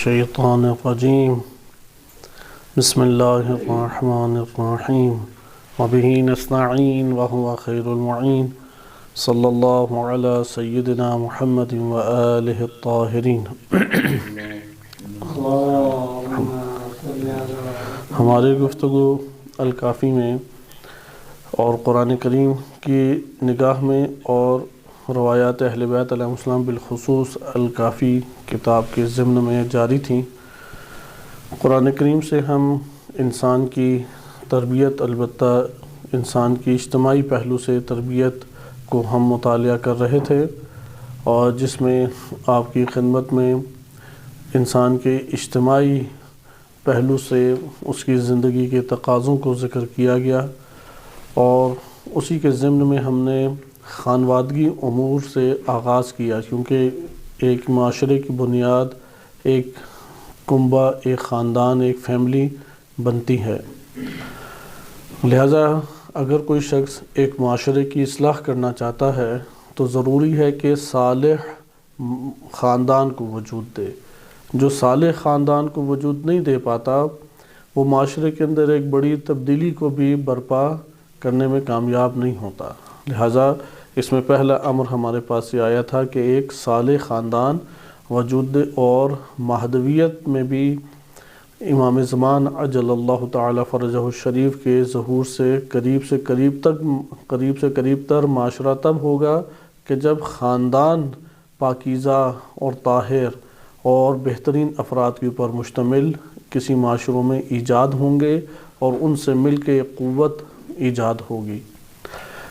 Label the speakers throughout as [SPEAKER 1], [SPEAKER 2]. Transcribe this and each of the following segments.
[SPEAKER 1] الشیطان الرجیم بسم اللہ الرحمن الرحیم وبہ نستعین وہو خیر المعین صلی اللہ علی سیدنا محمد وآلہ الطاہرین۔ ہماری گفتگو الکافی میں اور قرآن کریم کی نگاہ میں اور روایات اہل بیت علیہ السلام بالخصوص الکافی کتاب کے ضمن میں جاری تھیں۔ قرآن کریم سے ہم انسان کی تربیت، البتہ انسان کی اجتماعی پہلو سے تربیت کو ہم مطالعہ کر رہے تھے، اور جس میں آپ کی خدمت میں انسان کے اجتماعی پہلو سے اس کی زندگی کے تقاضوں کو ذکر کیا گیا، اور اسی کے ضمن میں ہم نے خانوادگی امور سے آغاز کیا، کیونکہ ایک معاشرے کی بنیاد ایک کنبہ، ایک خاندان، ایک فیملی بنتی ہے۔ لہذا اگر کوئی شخص ایک معاشرے کی اصلاح کرنا چاہتا ہے تو ضروری ہے کہ صالح خاندان کو وجود دے۔ جو صالح خاندان کو وجود نہیں دے پاتا، وہ معاشرے کے اندر ایک بڑی تبدیلی کو بھی برپا کرنے میں کامیاب نہیں ہوتا۔ لہٰذا اس میں پہلا امر ہمارے پاس یہ آیا تھا کہ ایک صالح خاندان وجود، اور مہدویت میں بھی امام زمان عجل اللہ تعالی فرجہ الشریف کے ظہور سے قریب سے قریب تر معاشرہ تب ہوگا کہ جب خاندان پاکیزہ اور طاہر اور بہترین افراد کے اوپر مشتمل کسی معاشروں میں ایجاد ہوں گے، اور ان سے مل کے قوت ایجاد ہوگی۔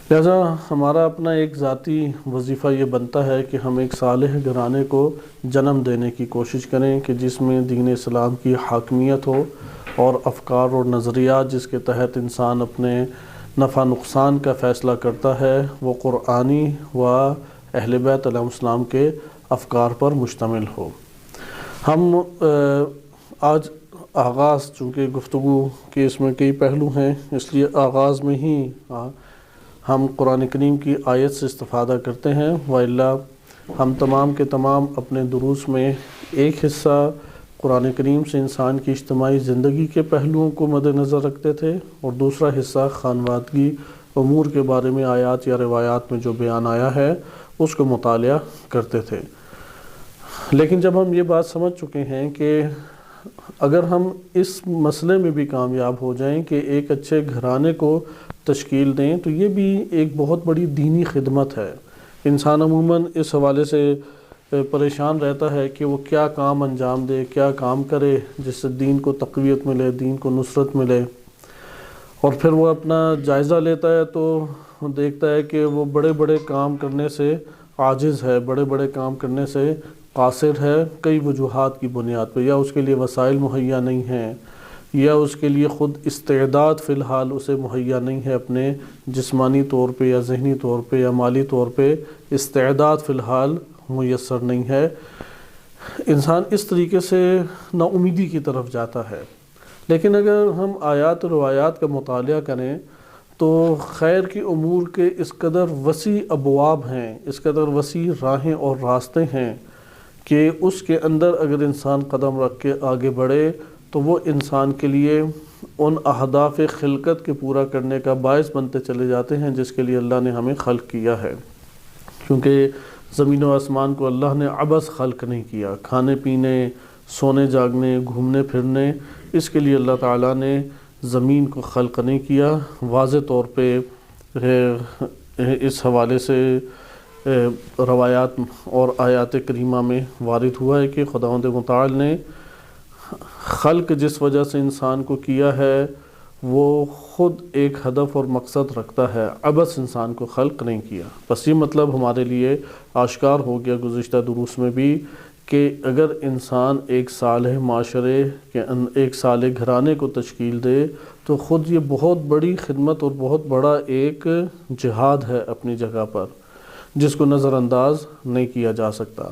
[SPEAKER 1] لہذا ہمارا اپنا ایک ذاتی وظیفہ یہ بنتا ہے کہ ہم ایک صالح گھرانے کو جنم دینے کی کوشش کریں کہ جس میں دین اسلام کی حاکمیت ہو، اور افکار اور نظریات جس کے تحت انسان اپنے نفع نقصان کا فیصلہ کرتا ہے وہ قرآنی و اہل بیت علیہ السلام کے افکار پر مشتمل ہو۔ ہم آج آغاز، چونکہ گفتگو کے اس میں کئی پہلو ہیں، اس لیے آغاز میں ہی ہم قرآن کریم کی آیت سے استفادہ کرتے ہیں، وإلا ہم تمام کے تمام اپنے دروس میں ایک حصہ قرآن کریم سے انسان کی اجتماعی زندگی کے پہلوؤں کو مد نظر رکھتے تھے، اور دوسرا حصہ خانوادگی امور کے بارے میں آیات یا روایات میں جو بیان آیا ہے اس کو مطالعہ کرتے تھے۔ لیکن جب ہم یہ بات سمجھ چکے ہیں کہ اگر ہم اس مسئلے میں بھی کامیاب ہو جائیں کہ ایک اچھے گھرانے کو تشکیل دیں، تو یہ بھی ایک بہت بڑی دینی خدمت ہے۔ انسان عموماً اس حوالے سے پریشان رہتا ہے کہ وہ کیا کام انجام دے، کیا کام کرے جس سے دین کو تقویت ملے، دین کو نصرت ملے، اور پھر وہ اپنا جائزہ لیتا ہے تو دیکھتا ہے کہ وہ بڑے بڑے کام کرنے سے عاجز ہے، بڑے بڑے کام کرنے سے قاصر ہے، کئی وجوہات کی بنیاد پہ، یا اس کے لیے وسائل مہیا نہیں ہیں، یا اس کے لیے خود استعداد فی الحال اسے مہیا نہیں ہے، اپنے جسمانی طور پہ یا ذہنی طور پہ یا مالی طور پہ استعداد فی الحال میسر نہیں ہے۔ انسان اس طریقے سے نا امیدی کی طرف جاتا ہے۔ لیکن اگر ہم آیات و روایات کا مطالعہ کریں تو خیر کی امور کے اس قدر وسیع ابواب ہیں، اس قدر وسیع راہیں اور راستے ہیں کہ اس کے اندر اگر انسان قدم رکھ کے آگے بڑھے تو وہ انسان کے لیے ان اہداف خلقت کے پورا کرنے کا باعث بنتے چلے جاتے ہیں جس کے لیے اللہ نے ہمیں خلق کیا ہے۔ کیونکہ زمین و آسمان کو اللہ نے عبث خلق نہیں کیا، کھانے پینے، سونے جاگنے، گھومنے پھرنے، اس کے لیے اللہ تعالیٰ نے زمین کو خلق نہیں کیا۔ واضح طور پہ اس حوالے سے روایات اور آیات کریمہ میں وارد ہوا ہے کہ خداوند متعال نے خلق جس وجہ سے انسان کو کیا ہے وہ خود ایک ہدف اور مقصد رکھتا ہے، عبث انسان کو خلق نہیں کیا۔ بس یہ مطلب ہمارے لیے آشکار ہو گیا گزشتہ دروس میں بھی کہ اگر انسان ایک صالح معاشرے کے ایک صالح گھرانے کو تشکیل دے تو خود یہ بہت بڑی خدمت اور بہت بڑا ایک جہاد ہے اپنی جگہ پر، جس کو نظر انداز نہیں کیا جا سکتا۔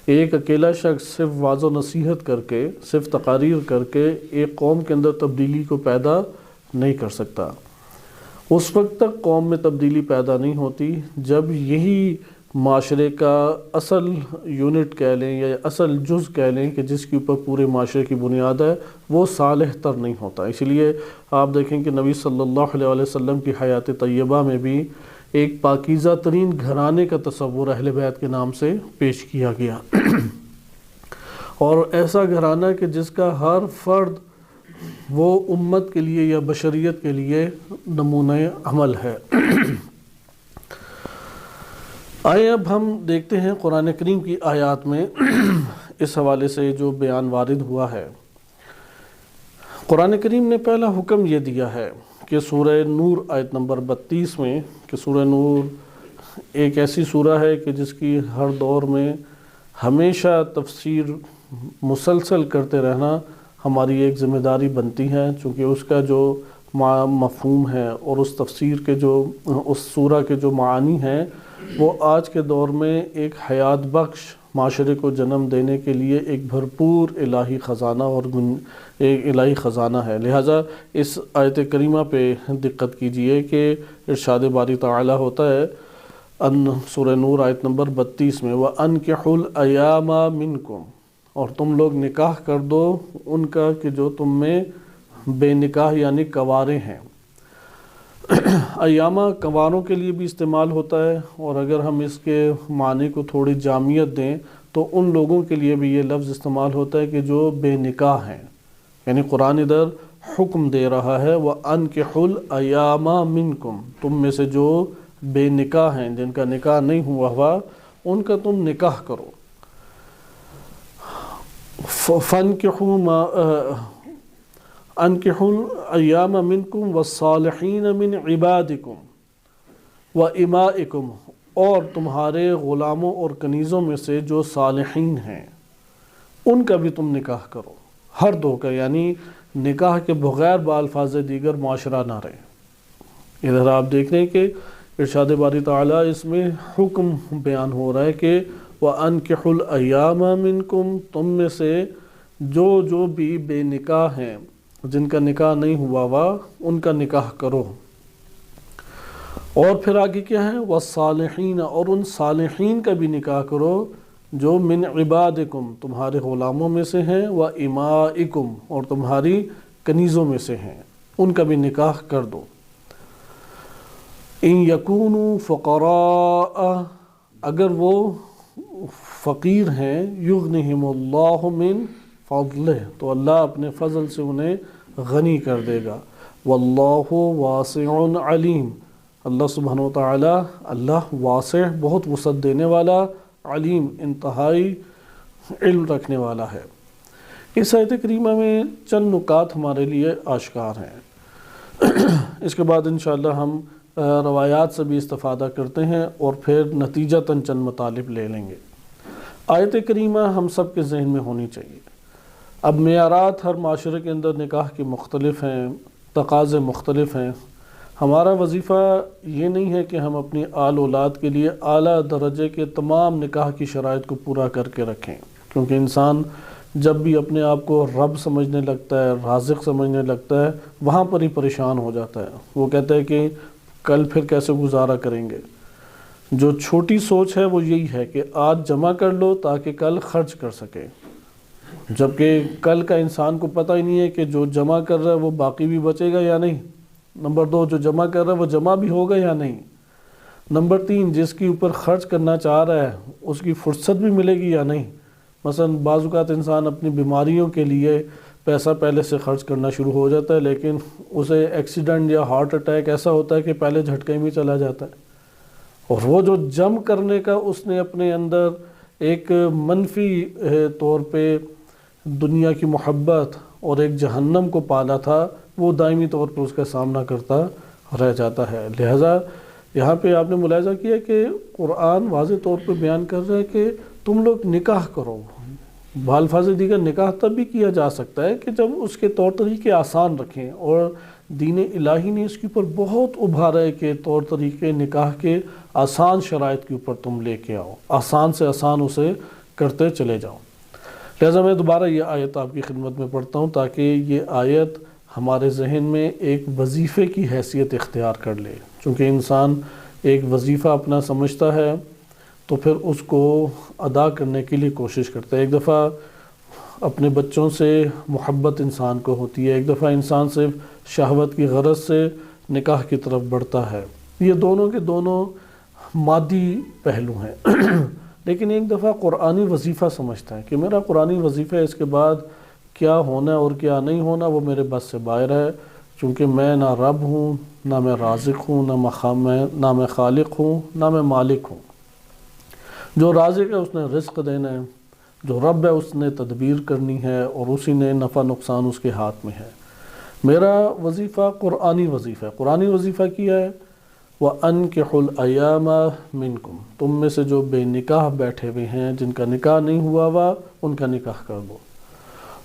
[SPEAKER 1] ایک اکیلا شخص صرف واعظ و نصیحت کر کے، صرف تقاریر کر کے ایک قوم کے اندر تبدیلی کو پیدا نہیں کر سکتا۔ اس وقت تک قوم میں تبدیلی پیدا نہیں ہوتی جب یہی معاشرے کا اصل یونٹ کہہ لیں یا اصل جز کہہ لیں کہ جس کے اوپر پورے معاشرے کی بنیاد ہے، وہ صالح تر نہیں ہوتا۔ اس لیے آپ دیکھیں کہ نبی صلی اللہ علیہ وسلم کی حیات طیبہ میں بھی ایک پاکیزہ ترین گھرانے کا تصور اہل بیت کے نام سے پیش کیا گیا، اور ایسا گھرانہ کہ جس کا ہر فرد وہ امت کے لیے یا بشریت کے لیے نمونہ عمل ہے۔ آئے اب ہم دیکھتے ہیں قرآن کریم کی آیات میں اس حوالے سے جو بیان وارد ہوا ہے۔ قرآن کریم نے پہلا حکم یہ دیا ہے کہ سورہ نور آیت نمبر 32 میں، کہ سورہ نور ایک ایسی سورہ ہے کہ جس کی ہر دور میں ہمیشہ تفسیر مسلسل کرتے رہنا ہماری ایک ذمہ داری بنتی ہے، چونکہ اس کا جو مفہوم ہے اور اس تفسیر کے جو اس سورہ کے جو معانی ہیں وہ آج کے دور میں ایک حیات بخش معاشرے کو جنم دینے کے لیے ایک بھرپور الہی خزانہ اور ایک الہی خزانہ ہے۔ لہٰذا اس آیت کریمہ پہ دقت کیجئے کہ ارشاد باری تعالیٰ ہوتا ہے سورہ نور آیت نمبر 32 میں، وَأَنْكِحُوا الْأَيَامَ مِنْكُمْ، اور تم لوگ نکاح کر دو ان کا کہ جو تم میں بے نکاح یعنی کنوارے ہیں۔ ایامہ کنواروں کے لیے بھی استعمال ہوتا ہے، اور اگر ہم اس کے معنی کو تھوڑی جامعیت دیں تو ان لوگوں کے لیے بھی یہ لفظ استعمال ہوتا ہے کہ جو بے نکاح ہیں، یعنی قرآن ادھر حکم دے رہا ہے وَأَنْكِحُوا الْأَيَامَ مِنْكُمْ، تم میں سے جو بے نکاح ہیں، جن کا نکاح نہیں ہوا ان کا تم نکاح کرو۔ فَانْكِحُوا مَا أَنْكِحُوا الْأَيَّامَ مِنْكُمْ وَالصَّالِحِينَ مِنْ عِبَادِكُمْ وَإِمَائِكُمْ، اور تمہارے غلاموں اور کنیزوں میں سے جو صالحین ہیں ان کا بھی تم نکاح کرو، ہر دو کا، یعنی نکاح کے بغیر بالفاظ دیگر معاشرہ نہ رہے۔ ادھر آپ دیکھ رہے ہیں کہ ارشاد باری تعالیٰ اس میں حکم بیان ہو رہا ہے کہ وَأَنْكِحُوا الْأَيَّامَ مِنْكُمْ، تم میں سے جو بھی بے نکاح ہیں، جن کا نکاح نہیں ہوا ان کا نکاح کرو۔ اور پھر آگے کیا ہے، وَالصَّالِحِينَ، اور ان صالحین کا بھی نکاح کرو جو من عبادکم، تمہارے غلاموں میں سے ہیں، وَإِمَائِكُمْ، اور تمہاری کنیزوں میں سے ہیں، ان کا بھی نکاح کر دو۔ إِن يَكُونُوا فُقَرَاءَ، اگر وہ فقیر ہیں، يُغْنِهِمُ اللَّهُ مِن فَضْلِهِ، تو اللہ اپنے فضل سے انہیں غنی کر دے گا۔ وَاللَّهُ وَاسِعٌ عَلِيمٌ، اللہ سبحانہ وتعالی اللہ واسع، بہت وسعت دینے والا، علیم انتہائی علم رکھنے والا ہے۔ اس آیت کریمہ میں چند نکات ہمارے لیے آشکار ہیں۔ اس کے بعد انشاءاللہ ہم روایات سے بھی استفادہ کرتے ہیں اور پھر نتیجتاً چند مطالب لے لیں گے۔ آیت کریمہ ہم سب کے ذہن میں ہونی چاہیے۔ اب معیارات ہر معاشرے کے اندر نکاح کے مختلف ہیں، تقاضے مختلف ہیں۔ ہمارا وظیفہ یہ نہیں ہے کہ ہم اپنی آل اولاد کے لیے اعلیٰ درجے کے تمام نکاح کی شرائط کو پورا کر کے رکھیں، کیونکہ انسان جب بھی اپنے آپ کو رب سمجھنے لگتا ہے، رازق سمجھنے لگتا ہے، وہاں پر ہی پریشان ہو جاتا ہے۔ وہ کہتا ہے کہ کل پھر کیسے گزارا کریں گے۔ جو چھوٹی سوچ ہے وہ یہی ہے کہ آج جمع کر لو تاکہ کل خرچ کر سکے، جبکہ کل کا انسان کو پتہ ہی نہیں ہے کہ جو جمع کر رہا ہے وہ باقی بھی بچے گا یا نہیں۔ نمبر 2، جو جمع کر رہا ہے وہ جمع بھی ہوگا یا نہیں۔ نمبر 3، جس کے اوپر خرچ کرنا چاہ رہا ہے اس کی فرصت بھی ملے گی یا نہیں۔ مثلا بعض اوقات انسان اپنی بیماریوں کے لیے پیسہ پہلے سے خرچ کرنا شروع ہو جاتا ہے، لیکن اسے ایکسیڈنٹ یا ہارٹ اٹیک ایسا ہوتا ہے کہ پہلے جھٹکے میں چلا جاتا ہے، اور وہ جو جم کرنے کا اس نے اپنے اندر ایک منفی طور پہ دنیا کی محبت اور ایک جہنم کو پالا تھا، وہ دائمی طور پر اس کا سامنا کرتا رہ جاتا ہے۔ لہٰذا یہاں پہ آپ نے ملاحظہ کیا کہ قرآن واضح طور پہ بیان کر رہا ہے کہ تم لوگ نکاح کرو۔ بالفاظ دیگر نکاح تب بھی کیا جا سکتا ہے کہ جب اس کے طور طریقے آسان رکھیں، اور دین الہی نے اس کے اوپر بہت ابھارا ہے کہ طور طریقے نکاح کے آسان شرائط کے اوپر تم لے کے آؤ، آسان سے آسان اسے کرتے چلے جاؤ۔ لہٰذا میں دوبارہ یہ آیت آپ کی خدمت میں پڑھتا ہوں تاکہ یہ آیت ہمارے ذہن میں ایک وظیفے کی حیثیت اختیار کر لے۔ چونکہ انسان ایک وظیفہ اپنا سمجھتا ہے تو پھر اس کو ادا کرنے کے لیے کوشش کرتے ہیں۔ ایک دفعہ اپنے بچوں سے محبت انسان کو ہوتی ہے، ایک دفعہ انسان صرف شہوت کی غرض سے نکاح کی طرف بڑھتا ہے۔ یہ دونوں کے دونوں مادی پہلو ہیں لیکن ایک دفعہ قرآنی وظیفہ سمجھتا ہے کہ میرا قرآنی وظیفہ ہے، اس کے بعد کیا ہونا اور کیا نہیں ہونا وہ میرے بس سے باہر ہے، چونکہ میں نہ رب ہوں، نہ میں رازق ہوں، نہ میں خالق ہوں، نہ میں مالک ہوں۔ جو رازق ہے اس نے رزق دینا ہے، جو رب ہے اس نے تدبیر کرنی ہے، اور اسی نے نفع نقصان اس کے ہاتھ میں ہے۔ میرا وظیفہ قرآنی وظیفہ ہے۔ قرآنی وظیفہ کیا ہے؟ وَأَنْكِحُوا الْأَيَامَ مِنْكُمْ، تم میں سے جو بے نکاح بیٹھے ہوئے ہیں، جن کا نکاح نہیں ہوا ہوا، ان کا نکاح کر دو،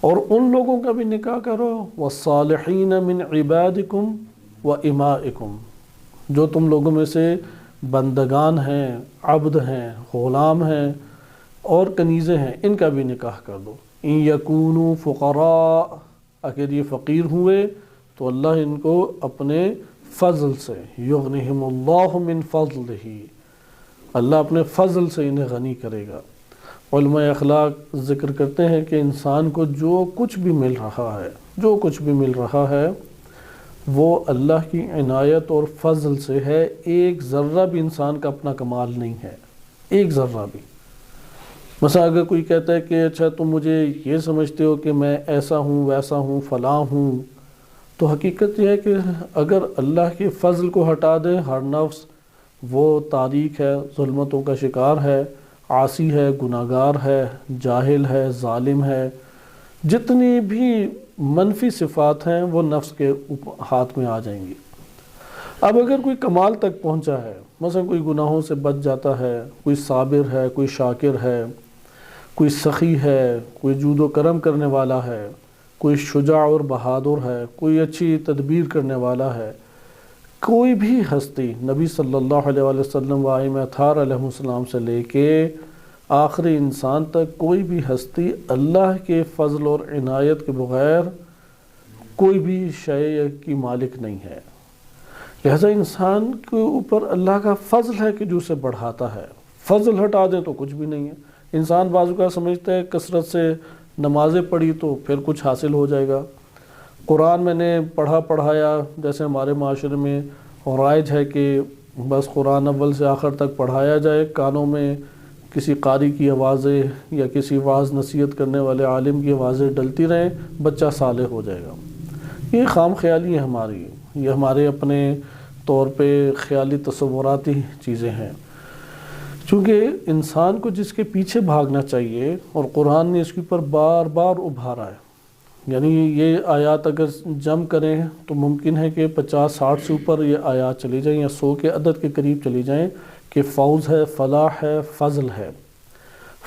[SPEAKER 1] اور ان لوگوں کا بھی نکاح کرو وَالصَّالِحِينَ مِنْ عِبَادِكُمْ وَإِمَائِكُمْ، جو تم لوگوں میں سے بندگان ہیں، عبد ہیں، غلام ہیں اور کنیزیں ہیں، ان کا بھی نکاح کر دو۔ إِن يَكُونُوا فُقَرَاءَ، اگر یہ فقیر ہوئے تو اللہ ان کو اپنے فضل سے، یغنہم اللہ من فضلہ، اللہ اپنے فضل سے انہیں غنی کرے گا۔ علماء اخلاق ذکر کرتے ہیں کہ انسان کو جو کچھ بھی مل رہا ہے وہ اللہ کی عنایت اور فضل سے ہے، ایک ذرہ بھی انسان کا اپنا کمال نہیں ہے، ایک ذرہ بھی۔ مثلا اگر کوئی کہتا ہے کہ اچھا تم مجھے یہ سمجھتے ہو کہ میں ایسا ہوں ویسا ہوں فلاں ہوں، تو حقیقت یہ ہے کہ اگر اللہ کے فضل کو ہٹا دیں، ہر نفس وہ تاریک ہے، ظلمتوں کا شکار ہے، عاصی ہے، گناہگار ہے، جاہل ہے، ظالم ہے، جتنی بھی منفی صفات ہیں وہ نفس کے ہاتھ میں آ جائیں گی۔ اب اگر کوئی کمال تک پہنچا ہے، مثلا کوئی گناہوں سے بچ جاتا ہے، کوئی صابر ہے، کوئی شاکر ہے، کوئی سخی ہے، کوئی جود و کرم کرنے والا ہے، کوئی شجاع اور بہادر ہے، کوئی اچھی تدبیر کرنے والا ہے، کوئی بھی ہستی نبی صلی اللہ علیہ وسلم و ائمہ اطہار علیہ السلام سے لے کے آخری انسان تک کوئی بھی ہستی اللہ کے فضل اور عنایت کے بغیر کوئی بھی شے کی مالک نہیں ہے۔ لہذا انسان کے اوپر اللہ کا فضل ہے کہ جو اسے بڑھاتا ہے، فضل ہٹا دے تو کچھ بھی نہیں ہے۔ انسان بعض اوقات سمجھتا ہے کثرت سے نمازیں پڑھی تو پھر کچھ حاصل ہو جائے گا، قرآن میں نے پڑھایا، جیسے ہمارے معاشرے میں رائج ہے کہ بس قرآن اول سے آخر تک پڑھایا جائے، کانوں میں کسی قاری کی آوازیں یا کسی واعظ نصیحت کرنے والے عالم کی آوازیں ڈلتی رہیں، بچہ صالح ہو جائے گا۔ یہ خام خیالی ہے ہماری، یہ ہمارے اپنے طور پہ خیالی تصوراتی چیزیں ہیں، چونکہ انسان کو جس کے پیچھے بھاگنا چاہیے، اور قرآن نے اس کے اوپر بار بار ابھارا ہے۔ یعنی یہ آیات اگر جمع کریں تو ممکن ہے کہ 50-60 سے اوپر یہ آیات چلی جائیں، یا 100 کے عدد کے قریب چلی جائیں کہ فوز ہے، فلاح ہے، فضل ہے،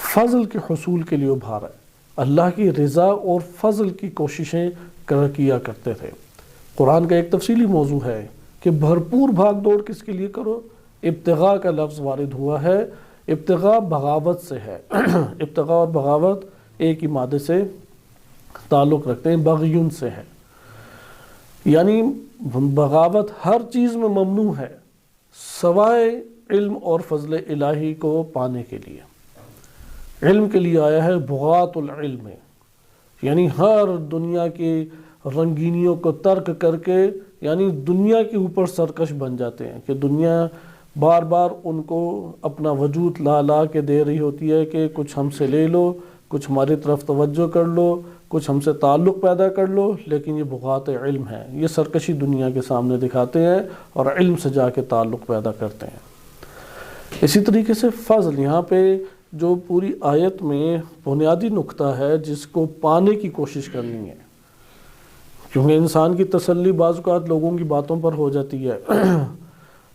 [SPEAKER 1] فضل کے حصول کے لیے ابھارا ہے۔ اللہ کی رضا اور فضل کی کوششیں کیا کرتے تھے۔ قرآن کا ایک تفصیلی موضوع ہے کہ بھرپور بھاگ دوڑ کس کے لیے کرو؟ ابتغاء کا لفظ وارد ہوا ہے، ابتغاء بغاوت سے ہے ابتغاء اور بغاوت ایک ہی مادے سے تعلق رکھتے ہیں، بغیون سے ہے، یعنی بغاوت ہر چیز میں ممنوع ہے سوائے علم اور فضل الہی کو پانے کے لیے۔ علم کے لیے آیا ہے بغات العلم، یعنی ہر دنیا کی رنگینیوں کو ترک کر کے، یعنی دنیا کے اوپر سرکش بن جاتے ہیں کہ دنیا بار بار ان کو اپنا وجود لا کے دے رہی ہوتی ہے کہ کچھ ہم سے لے لو، کچھ ہماری طرف توجہ کر لو، کچھ ہم سے تعلق پیدا کر لو، لیکن یہ بغات علم ہے، یہ سرکشی دنیا کے سامنے دکھاتے ہیں اور علم سے جا کے تعلق پیدا کرتے ہیں۔ اسی طریقے سے فضل، یہاں پہ جو پوری آیت میں بنیادی نقطہ ہے جس کو پانے کی کوشش کرنی ہے، کیونکہ انسان کی تسلی بعض اوقات لوگوں کی باتوں پر ہو جاتی ہے،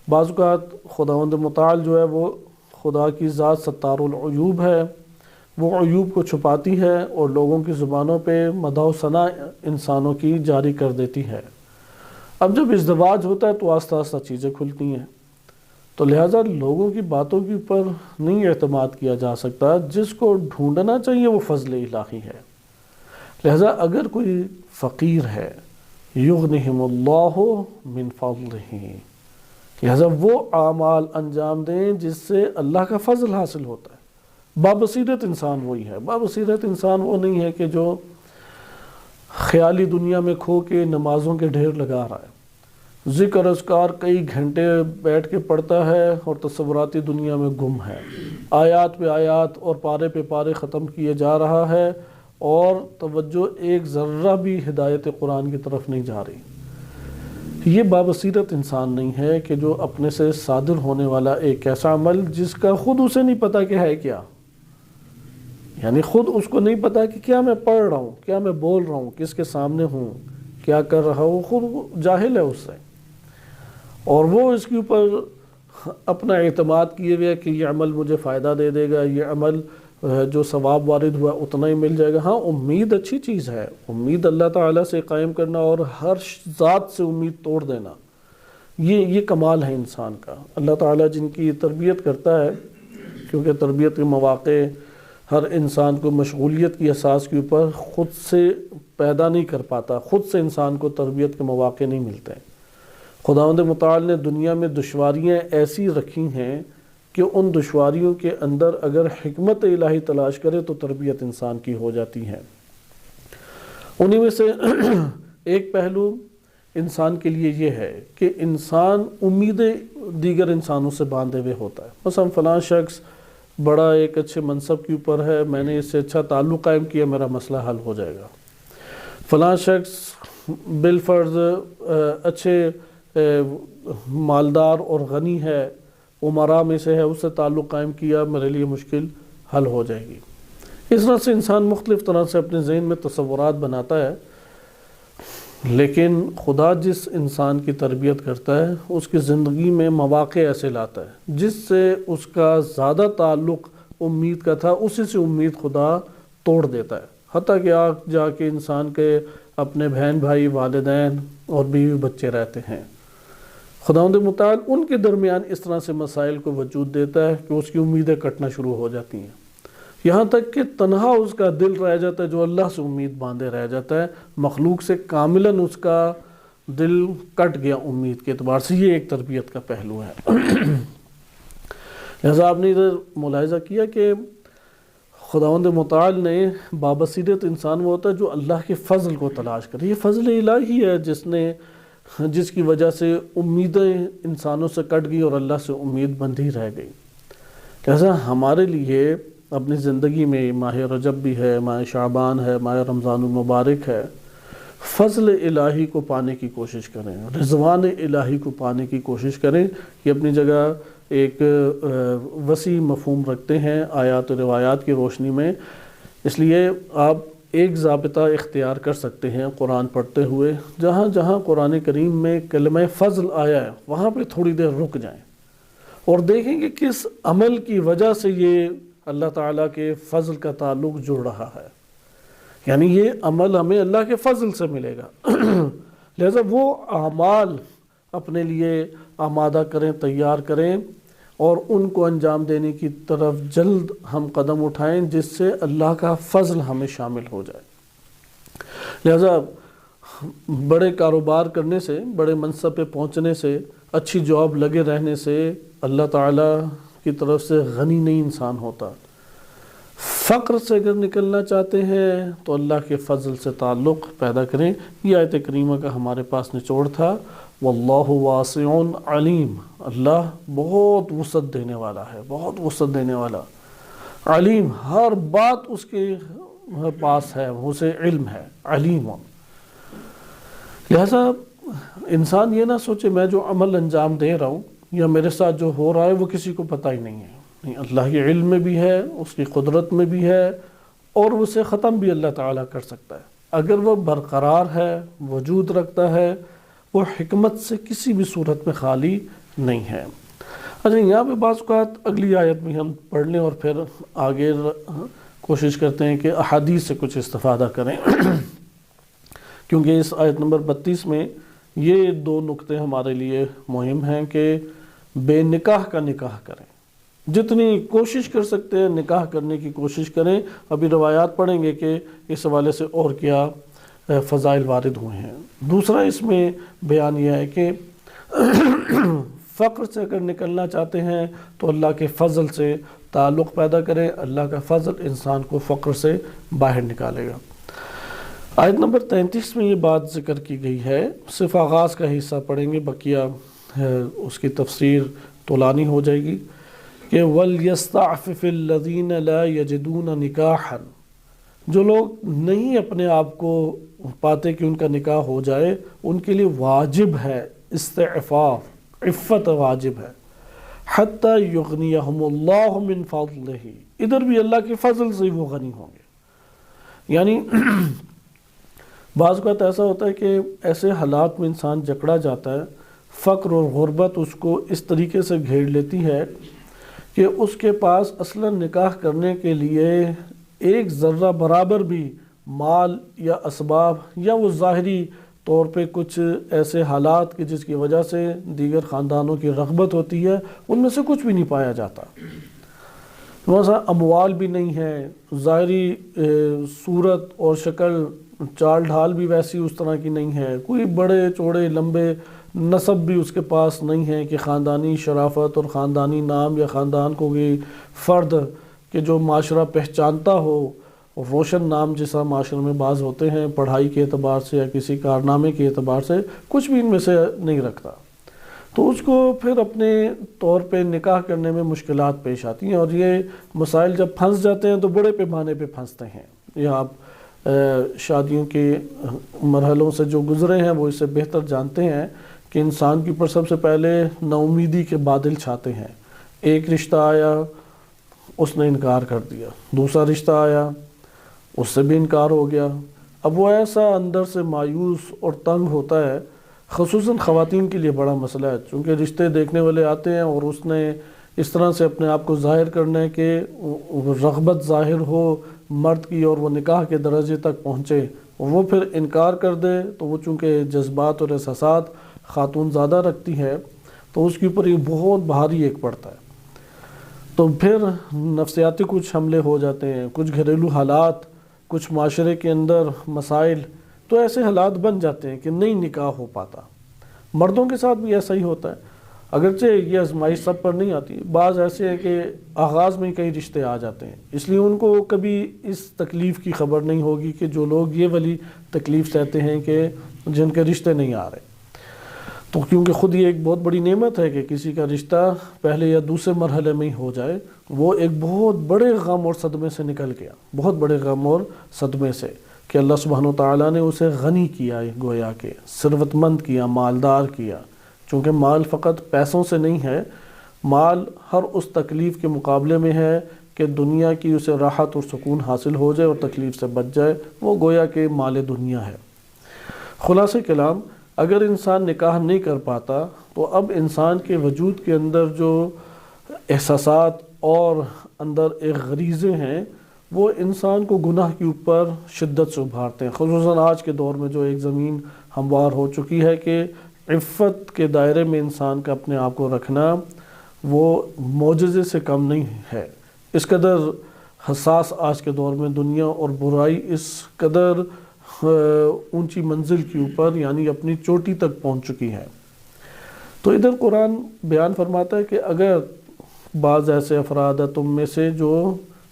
[SPEAKER 1] بعض اوقات خداوند متعال جو ہے وہ خدا کی ذات ستار العیوب ہے، وہ عیوب کو چھپاتی ہے اور لوگوں کی زبانوں پہ مدح و ثنا انسانوں کی جاری کر دیتی ہے۔ اب جب ازدواج ہوتا ہے تو آہستہ آہستہ چیزیں کھلتی ہیں، تو لہٰذا لوگوں کی باتوں کے اوپر نہیں اعتماد کیا جا سکتا، جس کو ڈھونڈنا چاہیے وہ فضل الہی ہے۔ لہٰذا اگر کوئی فقیر ہے، یغنہم اللہ من فضلہ، لہذا وہ اعمال انجام دیں جس سے اللہ کا فضل حاصل ہوتا ہے۔ بابصیرت انسان وہی ہے، بابصیرت انسان وہ نہیں ہے کہ جو خیالی دنیا میں کھو کے نمازوں کے ڈھیر لگا رہا ہے، ذکر اذکار کئی گھنٹے بیٹھ کے پڑھتا ہے اور تصوراتی دنیا میں گم ہے، آیات پہ آیات اور پارے پہ پارے ختم کیے جا رہا ہے اور توجہ ایک ذرہ بھی ہدایت قرآن کی طرف نہیں جا رہی۔ یہ بابصیرت انسان نہیں ہے کہ جو اپنے سے صادر ہونے والا ایک ایسا عمل جس کا خود اسے نہیں پتا کہ ہے کیا، یعنی خود اس کو نہیں پتا کہ کیا میں پڑھ رہا ہوں، کیا میں بول رہا ہوں، کس کے سامنے ہوں، کیا کر رہا ہوں، خود جاہل ہے اس سے، اور وہ اس کے اوپر اپنا اعتماد کیے ہوئے کہ یہ عمل مجھے فائدہ دے دے گا، یہ عمل جو ثواب وارد ہوا اتنا ہی مل جائے گا۔ ہاں امید اچھی چیز ہے، امید اللہ تعالیٰ سے قائم کرنا اور ہر ذات سے امید توڑ دینا، یہ کمال ہے انسان کا۔ اللہ تعالیٰ جن کی تربیت کرتا ہے، کیونکہ تربیت کے مواقع ہر انسان کو مشغولیت کی اساس کے اوپر خود سے پیدا نہیں کر پاتا، خود سے انسان کو تربیت کے مواقع نہیں ملتے۔ خداوند متعال نے دنیا میں دشواریاں ایسی رکھی ہیں کہ ان دشواریوں کے اندر اگر حکمت الہی تلاش کرے تو تربیت انسان کی ہو جاتی ہے۔ انہی میں سے ایک پہلو انسان کے لیے یہ ہے کہ انسان امیدیں دیگر انسانوں سے باندھے ہوئے ہوتا ہے۔ مثلا فلاں شخص بڑا ایک اچھے منصب کے اوپر ہے، میں نے اس سے اچھا تعلق قائم کیا، میرا مسئلہ حل ہو جائے گا۔ فلاں شخص بالفرض اچھے مالدار اور غنی ہے، امراء میں سے ہے، اس سے تعلق قائم کیا، میرے لیے مشکل حل ہو جائے گی۔ اس طرح سے انسان مختلف طرح سے اپنے ذہن میں تصورات بناتا ہے، لیکن خدا جس انسان کی تربیت کرتا ہے اس کی زندگی میں مواقع ایسے لاتا ہے جس سے اس کا زیادہ تعلق امید کا تھا اسی سے امید خدا توڑ دیتا ہے، حتیٰ کہ آگ جا کے انسان کے اپنے بہن بھائی، والدین اور بیوی بچے رہتے ہیں۔ خداوند متعال ان کے درمیان اس طرح سے مسائل کو وجود دیتا ہے کہ اس کی امیدیں کٹنا شروع ہو جاتی ہیں، یہاں تک کہ تنہا اس کا دل رہ جاتا ہے جو اللہ سے امید باندھے رہ جاتا ہے، مخلوق سے کاملاً اس کا دل کٹ گیا امید کے اعتبار سے۔ یہ ایک تربیت کا پہلو ہے۔ لہذا آپ نے ادھر ملاحظہ کیا کہ خداوند متعال نے بابصیرت انسان وہ ہوتا ہے جو اللہ کے فضل کو تلاش کرے، یہ فضل الہی ہے جس کی وجہ سے امیدیں انسانوں سے کٹ گئی اور اللہ سے امید بندھی رہ گئی۔ لہذا ہمارے لیے اپنی زندگی میں ماہ رجب بھی ہے، ماہ شعبان ہے، ماہ رمضان المبارک ہے، فضل الہی کو پانے کی کوشش کریں، رضوان الہی کو پانے کی کوشش کریں۔ یہ اپنی جگہ ایک وسیع مفہوم رکھتے ہیں آیات و روایات کی روشنی میں، اس لیے آپ ایک ضابطہ اختیار کر سکتے ہیں قرآن پڑھتے ہوئے، جہاں جہاں قرآن کریم میں کلمہ فضل آیا ہے وہاں پہ تھوڑی دیر رک جائیں اور دیکھیں کہ کس عمل کی وجہ سے یہ اللہ تعالیٰ کے فضل کا تعلق جڑ رہا ہے، یعنی یہ عمل ہمیں اللہ کے فضل سے ملے گا۔ لہذا وہ اعمال اپنے لیے آمادہ کریں، تیار کریں اور ان کو انجام دینے کی طرف جلد ہم قدم اٹھائیں جس سے اللہ کا فضل ہمیں شامل ہو جائے۔ لہذا بڑے کاروبار کرنے سے، بڑے منصب پہ پہنچنے سے، اچھی جاب لگے رہنے سے اللہ تعالیٰ کی طرف سے غنی نہیں انسان ہوتا۔ فقر سے اگر نکلنا چاہتے ہیں تو اللہ کے فضل سے تعلق پیدا کریں۔ یہ آیت کریمہ کا ہمارے پاس نچوڑ تھا۔ واللہ واسع علیم، اللہ بہت وسعت دینے والا ہے، بہت وسعت دینے والا، علیم، ہر بات اس کے پاس ہے، اسے علم ہے، علیم۔ لہذا انسان یہ نہ سوچے میں جو عمل انجام دے رہا ہوں یا میرے ساتھ جو ہو رہا ہے وہ کسی کو پتہ ہی نہیں ہے، نہیں، اللہ کے علم میں بھی ہے، اس کی قدرت میں بھی ہے اور اسے ختم بھی اللہ تعالیٰ کر سکتا ہے اگر وہ برقرار ہے، وجود رکھتا ہے، وہ حکمت سے کسی بھی صورت میں خالی نہیں ہے۔ اچھا، یہاں پہ بعض اوقات اگلی آیت بھی ہم پڑھ لیں اور پھر آگے کوشش کرتے ہیں کہ احادیث سے کچھ استفادہ کریں، کیونکہ اس آیت نمبر 32 میں یہ دو نقطے ہمارے لیے مہم ہیں کہ بے نکاح کا نکاح کریں، جتنی کوشش کر سکتے ہیں نکاح کرنے کی کوشش کریں۔ ابھی روایات پڑھیں گے کہ اس حوالے سے اور کیا فضائل وارد ہوئے ہیں۔ دوسرا اس میں بیان یہ ہے کہ فقر سے اگر نکلنا چاہتے ہیں تو اللہ کے فضل سے تعلق پیدا کریں، اللہ کا فضل انسان کو فقر سے باہر نکالے گا۔ آیت نمبر 33 میں یہ بات ذکر کی گئی ہے، صرف آغاز کا حصہ پڑھیں گے، بقیہ اس کی تفسیر طولانی ہو جائے گی، کہ وَلْيَسْتَعْفِفِ الَّذِينَ لَا يَجِدُونَ نِكَاحًا، جو لوگ نہیں اپنے آپ کو پاتے کہ ان کا نکاح ہو جائے، ان کے لیے واجب ہے استعفاف، عفت واجب ہے، حَتَّى يُغْنِيَهُمُ اللَّهُ مِنْ فَضْلِهِ، ادھر بھی اللہ کے فضل سے وہ غنی ہوں گے۔ یعنی بعض اوقات ایسا ہوتا ہے کہ ایسے حالات میں انسان جکڑا جاتا ہے، فقر اور غربت اس کو اس طریقے سے گھیر لیتی ہے کہ اس کے پاس اصلا نکاح کرنے کے لیے ایک ذرہ برابر بھی مال یا اسباب یا وہ ظاہری طور پہ کچھ ایسے حالات کہ جس کی وجہ سے دیگر خاندانوں کی رغبت ہوتی ہے، ان میں سے کچھ بھی نہیں پایا جاتا۔ مثلا اموال بھی نہیں ہے، ظاہری صورت اور شکل چال ڈھال بھی ویسی اس طرح کی نہیں ہے، کوئی بڑے چوڑے لمبے نسب بھی اس کے پاس نہیں ہے کہ خاندانی شرافت اور خاندانی نام یا خاندان کو یہ فرد کہ جو معاشرہ پہچانتا ہو، روشن نام جیسا معاشرے میں بعض ہوتے ہیں پڑھائی کے اعتبار سے یا کسی کارنامے کے اعتبار سے، کچھ بھی ان میں سے نہیں رکھتا، تو اس کو پھر اپنے طور پہ نکاح کرنے میں مشکلات پیش آتی ہیں، اور یہ مسائل جب پھنس جاتے ہیں تو بڑے پیمانے پہ پھنستے ہیں۔ یہ آپ شادیوں کے مرحلوں سے جو گزرے ہیں وہ اس سے بہتر جانتے ہیں کہ انسان کے اوپر سب سے پہلے نا امیدی کے بادل چھاتے ہیں۔ ایک رشتہ آیا، اس نے انکار کر دیا، دوسرا رشتہ آیا، اس سے بھی انکار ہو گیا، اب وہ ایسا اندر سے مایوس اور تنگ ہوتا ہے۔ خصوصاً خواتین کے لیے بڑا مسئلہ ہے، چونکہ رشتے دیکھنے والے آتے ہیں اور اس نے اس طرح سے اپنے آپ کو ظاہر کرنا ہے کہ رغبت ظاہر ہو مرد کی اور وہ نکاح کے درجے تک پہنچے، اور وہ پھر انکار کر دے تو وہ چونکہ جذبات اور احساسات خاتون زیادہ رکھتی ہے تو اس کے اوپر یہ بہت بھاری ایک پڑتا ہے، تو پھر نفسیاتی کچھ حملے ہو جاتے ہیں، کچھ گھریلو حالات، کچھ معاشرے کے اندر مسائل، تو ایسے حالات بن جاتے ہیں کہ نہیں نکاح ہو پاتا۔ مردوں کے ساتھ بھی ایسا ہی ہوتا ہے، اگرچہ یہ آزمائش سب پر نہیں آتی، بعض ایسے ہیں کہ آغاز میں کئی رشتے آ جاتے ہیں، اس لیے ان کو کبھی اس تکلیف کی خبر نہیں ہوگی کہ جو لوگ یہ والی تکلیف سہتے ہیں کہ جن کے رشتے نہیں آ رہے، تو کیونکہ خود یہ ایک بہت بڑی نعمت ہے کہ کسی کا رشتہ پہلے یا دوسرے مرحلے میں ہی ہو جائے، وہ ایک بہت بڑے غم اور صدمے سے نکل گیا، بہت بڑے غم اور صدمے سے، کہ اللہ سبحانہ وتعالیٰ نے اسے غنی کیا، گویا کہ ثروت مند کیا، مالدار کیا، چونکہ مال فقط پیسوں سے نہیں ہے، مال ہر اس تکلیف کے مقابلے میں ہے کہ دنیا کی اسے راحت اور سکون حاصل ہو جائے اور تکلیف سے بچ جائے، وہ گویا کہ مال دنیا ہے۔ خلاصہ کلام، اگر انسان نکاح نہیں کر پاتا تو اب انسان کے وجود کے اندر جو احساسات اور اندر ایک غریزے ہیں وہ انسان کو گناہ کے اوپر شدت سے ابھارتے ہیں، خصوصاً آج کے دور میں جو ایک زمین ہموار ہو چکی ہے کہ عفت کے دائرے میں انسان کا اپنے آپ کو رکھنا وہ معجزے سے کم نہیں ہے۔ اس قدر حساس آج کے دور میں دنیا اور برائی اس قدر اونچی منزل کے اوپر یعنی اپنی چوٹی تک پہنچ چکی ہے، تو ادھر قرآن بیان فرماتا ہے کہ اگر بعض ایسے افراد ہیں تم میں سے جو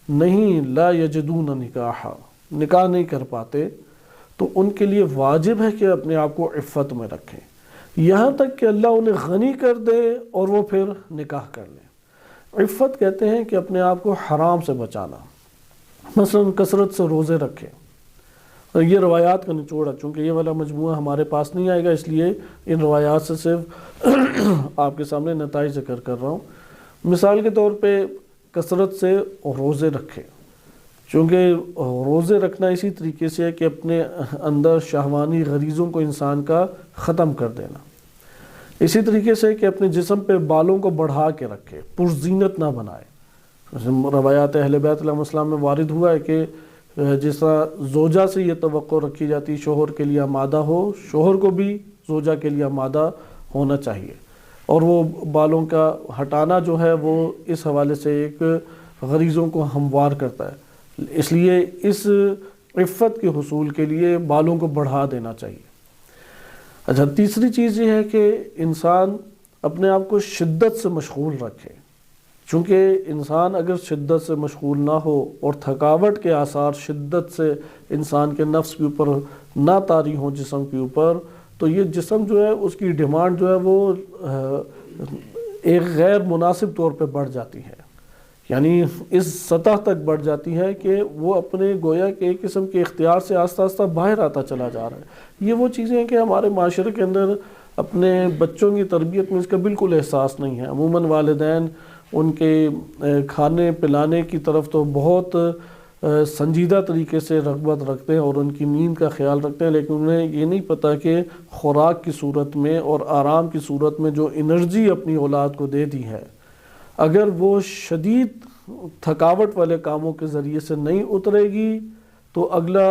[SPEAKER 1] نہیں لا یجدون نکاحا، نکاح نہیں کر پاتے، تو ان کے لیے واجب ہے کہ اپنے آپ کو عفت میں رکھیں، یہاں تک کہ اللہ انہیں غنی کر دے اور وہ پھر نکاح کر لیں۔ عفت کہتے ہیں کہ اپنے آپ کو حرام سے بچانا، مثلا کثرت سے روزے رکھیں، یہ روایات کا نچوڑ ہے، چونکہ یہ والا مجموعہ ہمارے پاس نہیں آئے گا اس لیے ان روایات سے صرف آپ کے سامنے نتائج ذکر کر رہا ہوں۔ مثال کے طور پہ کثرت سے روزے رکھیں، چونکہ روزے رکھنا اسی طریقے سے ہے کہ اپنے اندر شہوانی غریزوں کو انسان کا ختم کر دینا، اسی طریقے سے کہ اپنے جسم پہ بالوں کو بڑھا کے رکھے، پرزینت نہ بنائے۔ روایات اہل بیت علیہ السلام میں وارد ہوا ہے کہ جس طرح زوجہ سے یہ توقع رکھی جاتی شوہر کے لیے آمادہ ہو، شوہر کو بھی زوجہ کے لیے آمادہ ہونا چاہیے، اور وہ بالوں کا ہٹانا جو ہے وہ اس حوالے سے ایک غریزوں کو ہموار کرتا ہے، اس لیے اس عفت کے حصول کے لیے بالوں کو بڑھا دینا چاہیے۔ اچھا، تیسری چیز یہ ہے کہ انسان اپنے آپ کو شدت سے مشغول رکھے، چونکہ انسان اگر شدت سے مشغول نہ ہو اور تھکاوٹ کے آثار شدت سے انسان کے نفس کے اوپر نہ طاری ہوں جسم کے اوپر، تو یہ جسم جو ہے اس کی ڈیمانڈ جو ہے وہ ایک غیر مناسب طور پہ بڑھ جاتی ہے، یعنی اس سطح تک بڑھ جاتی ہے کہ وہ اپنے گویا کہ ایک قسم کے اختیار سے آہستہ آہستہ باہر آتا چلا جا رہا ہے۔ یہ وہ چیزیں ہیں کہ ہمارے معاشرے کے اندر اپنے بچوں کی تربیت میں اس کا بالکل احساس نہیں ہے۔ عموماً والدین ان کے کھانے پلانے کی طرف تو بہت سنجیدہ طریقے سے رغبت رکھتے ہیں اور ان کی نیند کا خیال رکھتے ہیں، لیکن انہیں یہ نہیں پتہ کہ خوراک کی صورت میں اور آرام کی صورت میں جو انرجی اپنی اولاد کو دے دی ہے، اگر وہ شدید تھکاوٹ والے کاموں کے ذریعے سے نہیں اترے گی تو اگلا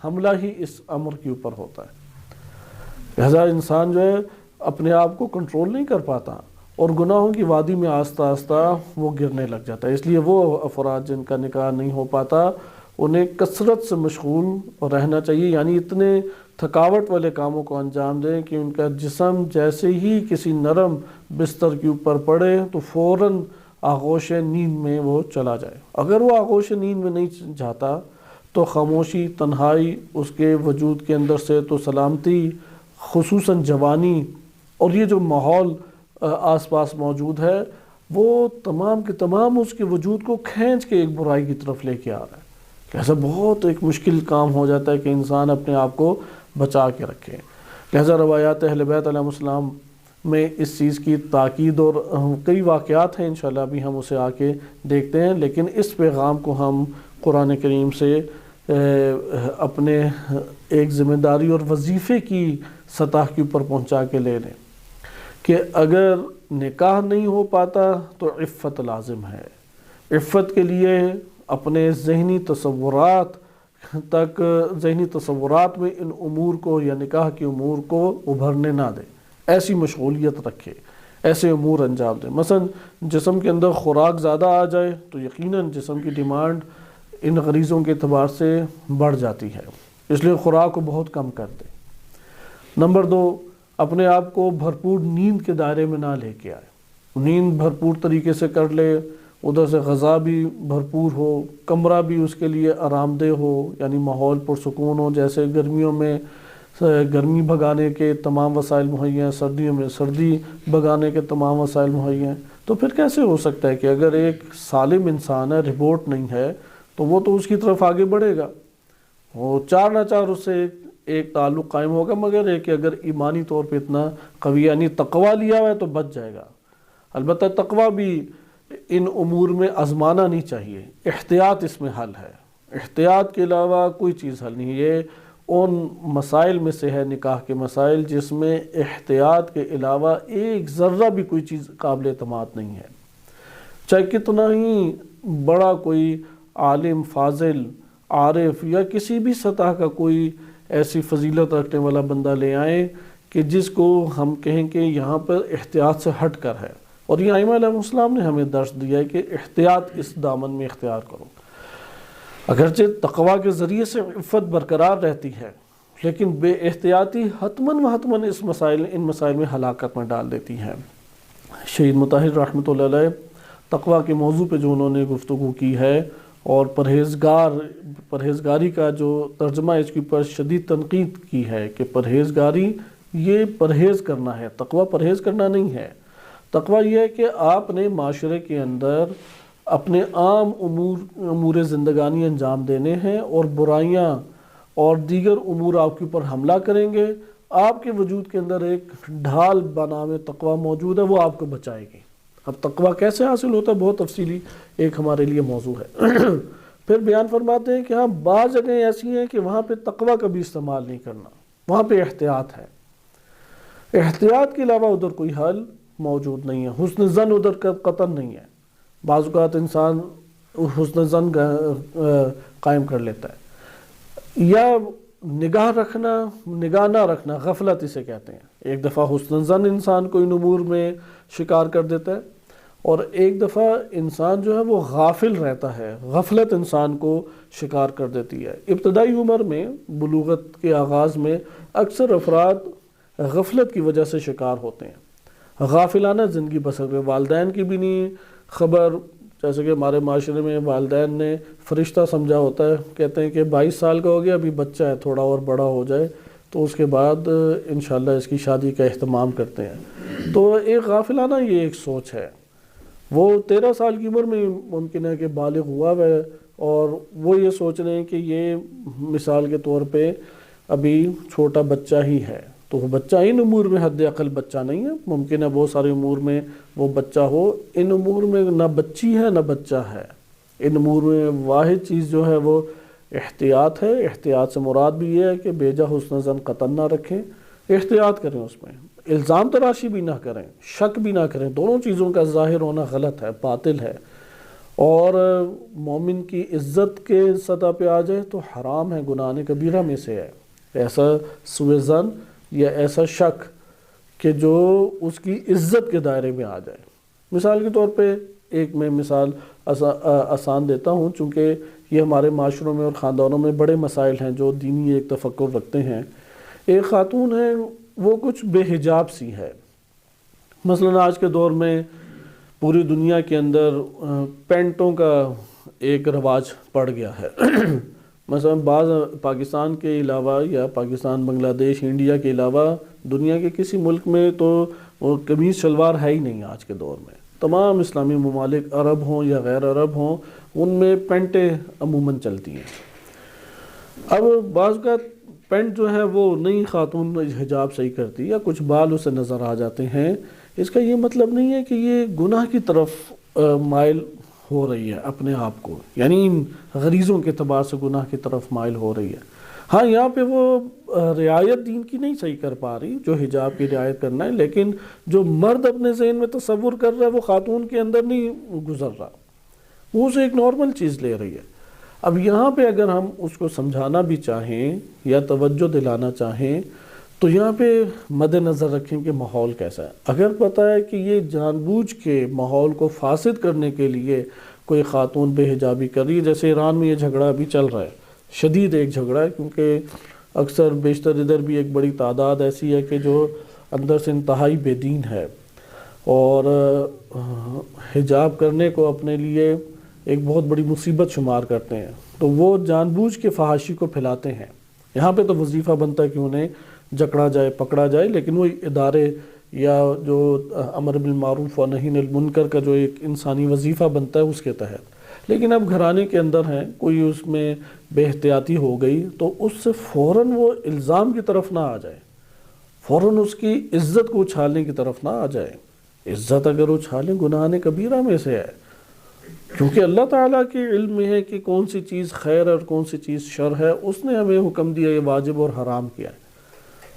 [SPEAKER 1] حملہ ہی اس امر کے اوپر ہوتا ہے۔ لہذا انسان جو ہے اپنے آپ کو کنٹرول نہیں کر پاتا اور گناہوں کی وادی میں آہستہ آہستہ وہ گرنے لگ جاتا ہے۔ اس لیے وہ افراد جن کا نکاح نہیں ہو پاتا انہیں کثرت سے مشغول رہنا چاہیے، یعنی اتنے تھکاوٹ والے کاموں کو انجام دیں کہ ان کا جسم جیسے ہی کسی نرم بستر کے اوپر پڑے تو فوراً آغوش نیند میں وہ چلا جائے۔ اگر وہ آغوش نیند میں نہیں جاتا تو خاموشی، تنہائی اس کے وجود کے اندر سے تو سلامتی، خصوصاً جوانی اور یہ جو ماحول آس پاس موجود ہے وہ تمام کے تمام اس کے وجود کو کھینچ کے ایک برائی کی طرف لے کے آ رہا ہے۔ لہذا بہت ایک مشکل کام ہو جاتا ہے کہ انسان اپنے آپ کو بچا کے رکھے۔ لہذا روایات اہل بیت علیہ السلام میں اس چیز کی تاکید اور کئی واقعات ہیں، انشاءاللہ ابھی ہم اسے آ کے دیکھتے ہیں، لیکن اس پیغام کو ہم قرآن کریم سے اپنے ایک ذمہ داری اور وظیفے کی سطح کے اوپر پہنچا کے لے لیں کہ اگر نکاح نہیں ہو پاتا تو عفت لازم ہے۔ عفت کے لیے اپنے ذہنی تصورات میں ان امور کو یا نکاح کے امور کو ابھرنے نہ دے، ایسی مشغولیت رکھے، ایسے امور انجام دے۔ مثلا جسم کے اندر خوراک زیادہ آ جائے تو یقیناً جسم کی ڈیمانڈ ان غریزوں کے اعتبار سے بڑھ جاتی ہے، اس لیے خوراک کو بہت کم کر دے۔ نمبر 2، اپنے آپ کو بھرپور نیند کے دائرے میں نہ لے کے آئے، نیند بھرپور طریقے سے کر لے، ادھر سے غذا بھی بھرپور ہو، کمرہ بھی اس کے لیے آرام دہ ہو، یعنی ماحول پرسکون ہو، جیسے گرمیوں میں گرمی بھگانے کے تمام وسائل مہیا ہیں، سردیوں میں سردی بھگانے کے تمام وسائل مہیا ہیں، تو پھر کیسے ہو سکتا ہے کہ اگر ایک سالم انسان ہے، رپورٹ نہیں ہے، تو وہ تو اس کی طرف آگے بڑھے گا، وہ چار نہ چار اس سے ایک تعلق قائم ہوگا، مگر ایک کہ اگر ایمانی طور پہ اتنا قوی یعنی تقویٰ لیا ہوا ہے تو بچ جائے گا۔ البتہ تقویٰ بھی ان امور میں آزمانا نہیں چاہیے، احتیاط اس میں حل ہے، احتیاط کے علاوہ کوئی چیز حل نہیں۔ یہ ان مسائل میں سے ہے، نکاح کے مسائل، جس میں احتیاط کے علاوہ ایک ذرہ بھی کوئی چیز قابل اعتماد نہیں ہے، چاہے کتنا ہی بڑا کوئی عالم، فاضل، عارف یا کسی بھی سطح کا کوئی ایسی فضیلت رکھنے والا بندہ لے آئیں کہ جس کو ہم کہیں کہ یہاں پر احتیاط سے ہٹ کر ہے۔ اور یہ ائمہ علیہ السلام نے ہمیں درس دیا ہے کہ احتیاط اس دامن میں اختیار کرو۔ اگرچہ تقویٰ کے ذریعے سے عفت برقرار رہتی ہے، لیکن بے احتیاطی حتماً ان مسائل میں ہلاکت میں ڈال دیتی ہے۔ شہید مطہر رحمۃ اللہ علیہ تقویٰ کے موضوع پہ جو انہوں نے گفتگو کی ہے اور پرہیزگاری کا جو ترجمہ اس کے اوپر شدید تنقید کی ہے کہ پرہیزگاری یہ پرہیز کرنا ہے، تقویٰ پرہیز کرنا نہیں ہے۔ تقویٰ یہ ہے کہ آپ نے معاشرے کے اندر اپنے عام امور زندگانی انجام دینے ہیں اور برائیاں اور دیگر امور آپ کے اوپر حملہ کریں گے، آپ کے وجود کے اندر ایک ڈھال بنام تقویٰ موجود ہے، وہ آپ کو بچائے گی۔ اب تقویٰ کیسے حاصل ہوتا ہے بہت تفصیلی ایک ہمارے لیے موضوع ہے۔ پھر بیان فرماتے ہیں کہ ہاں بعض جگہیں ایسی ہیں کہ وہاں پہ تقویٰ کا بھی استعمال نہیں کرنا، وہاں پہ احتیاط ہے، احتیاط کے علاوہ ادھر کوئی حل موجود نہیں ہے۔ حسن ظن ادھر کا قطن نہیں ہے، بعض اوقات انسان حسن ظن قائم کر لیتا ہے، یا نگاہ نہ رکھنا، غفلت اسے کہتے ہیں۔ ایک دفعہ حسن ظن انسان کو ان امور میں شکار کر دیتا ہے، اور ایک دفعہ انسان جو ہے وہ غافل رہتا ہے، غفلت انسان کو شکار کر دیتی ہے۔ ابتدائی عمر میں، بلوغت کے آغاز میں اکثر افراد غفلت کی وجہ سے شکار ہوتے ہیں۔ غافلانہ زندگی بسر کرے، والدین کی بھی نہیں خبر، جیسے کہ ہمارے معاشرے میں والدین نے فرشتہ سمجھا ہوتا ہے، کہتے ہیں کہ 22 سال کا ہو گیا، ابھی بچہ ہے، تھوڑا اور بڑا ہو جائے تو اس کے بعد انشاءاللہ اس کی شادی کا اہتمام کرتے ہیں۔ تو ایک غافلانہ یہ ایک سوچ ہے۔ وہ 13 سال کی عمر میں ممکن ہے کہ بالغ ہوا ہے اور وہ یہ سوچ رہے ہیں کہ یہ مثال کے طور پہ ابھی چھوٹا بچہ ہی ہے، تو وہ بچہ ان امور میں حد عقل بچہ نہیں ہے، ممکن ہے بہت سارے امور میں وہ بچہ ہو، ان امور میں نہ بچی ہے نہ بچہ ہے۔ ان امور میں واحد چیز جو ہے وہ احتیاط ہے۔ احتیاط سے مراد بھی یہ ہے کہ بیجا حسن ظن قطعاً نہ رکھیں، احتیاط کریں، اس میں الزام تراشی بھی نہ کریں، شک بھی نہ کریں، دونوں چیزوں کا ظاہر ہونا غلط ہے، باطل ہے، اور مومن کی عزت کے سطح پہ آ جائے تو حرام ہے، گناہ کبیرہ میں سے ہے ایسا سوء ظن یا ایسا شک کہ جو اس کی عزت کے دائرے میں آ جائے۔ مثال کے طور پہ ایک میں مثال آسان دیتا ہوں، چونکہ یہ ہمارے معاشروں میں اور خاندانوں میں بڑے مسائل ہیں جو دینی ایک تفکر رکھتے ہیں۔ ایک خاتون ہے، وہ کچھ بے حجاب سی ہے، مثلا آج کے دور میں پوری دنیا کے اندر پینٹوں کا ایک رواج پڑ گیا ہے۔ مثلا بعض پاکستان کے علاوہ یا پاکستان، بنگلہ دیش، انڈیا کے علاوہ دنیا کے کسی ملک میں تو وہ قمیص شلوار ہے ہی نہیں آج کے دور میں۔ تمام اسلامی ممالک، عرب ہوں یا غیر عرب ہوں، ان میں پینٹیں عموماً چلتی ہیں۔ اب بعض کا پینٹ جو ہے وہ نئی خاتون حجاب صحیح کرتی یا کچھ بال اسے نظر آ جاتے ہیں، اس کا یہ مطلب نہیں ہے کہ یہ گناہ کی طرف مائل ہو رہی ہے اپنے آپ کو، یعنی غریزوں کے اعتبار سے گناہ کی طرف مائل ہو رہی ہے۔ ہاں یہاں پہ وہ رعایت دین کی نہیں صحیح کر پا رہی جو حجاب کی رعایت کرنا ہے، لیکن جو مرد اپنے ذہن میں تصور کر رہا ہے وہ خاتون کے اندر نہیں گزر رہا، وہ اسے ایک نارمل چیز لے رہی ہے۔ اب یہاں پہ اگر ہم اس کو سمجھانا بھی چاہیں یا توجہ دلانا چاہیں تو یہاں پہ مد نظر رکھیں کہ ماحول کیسا ہے۔ اگر پتہ ہے کہ یہ جان بوجھ کے ماحول کو فاسد کرنے کے لیے کوئی خاتون بے حجابی کر رہی ہے، جیسے ایران میں یہ جھگڑا ابھی چل رہا ہے، شدید ایک جھگڑا ہے، کیونکہ اکثر بیشتر ادھر بھی ایک بڑی تعداد ایسی ہے کہ جو اندر سے انتہائی بے دین ہے اور حجاب کرنے کو اپنے لیے ایک بہت بڑی مصیبت شمار کرتے ہیں، تو وہ جان بوجھ کے فحاشی کو پھیلاتے ہیں۔ یہاں پہ تو وظیفہ بنتا ہے کہ انہیں جکڑا جائے، پکڑا جائے، لیکن وہ ادارے یا جو امر بالمعروف و نہی عن المنکر کا جو ایک انسانی وظیفہ بنتا ہے اس کے تحت۔ لیکن اب گھرانے کے اندر ہیں، کوئی اس میں بے احتیاطی ہو گئی تو اس سے فوراً وہ الزام کی طرف نہ آ جائے، فوراً اس کی عزت کو اچھالنے کی طرف نہ آ جائے۔ عزت اگر اچھالیں گناہ کبیرہ میں سے ہے، کیونکہ اللہ تعالیٰ کے علم میں ہے کہ کون سی چیز خیر اور کون سی چیز شر ہے، اس نے ہمیں حکم دیا یہ واجب اور حرام کیا ہے۔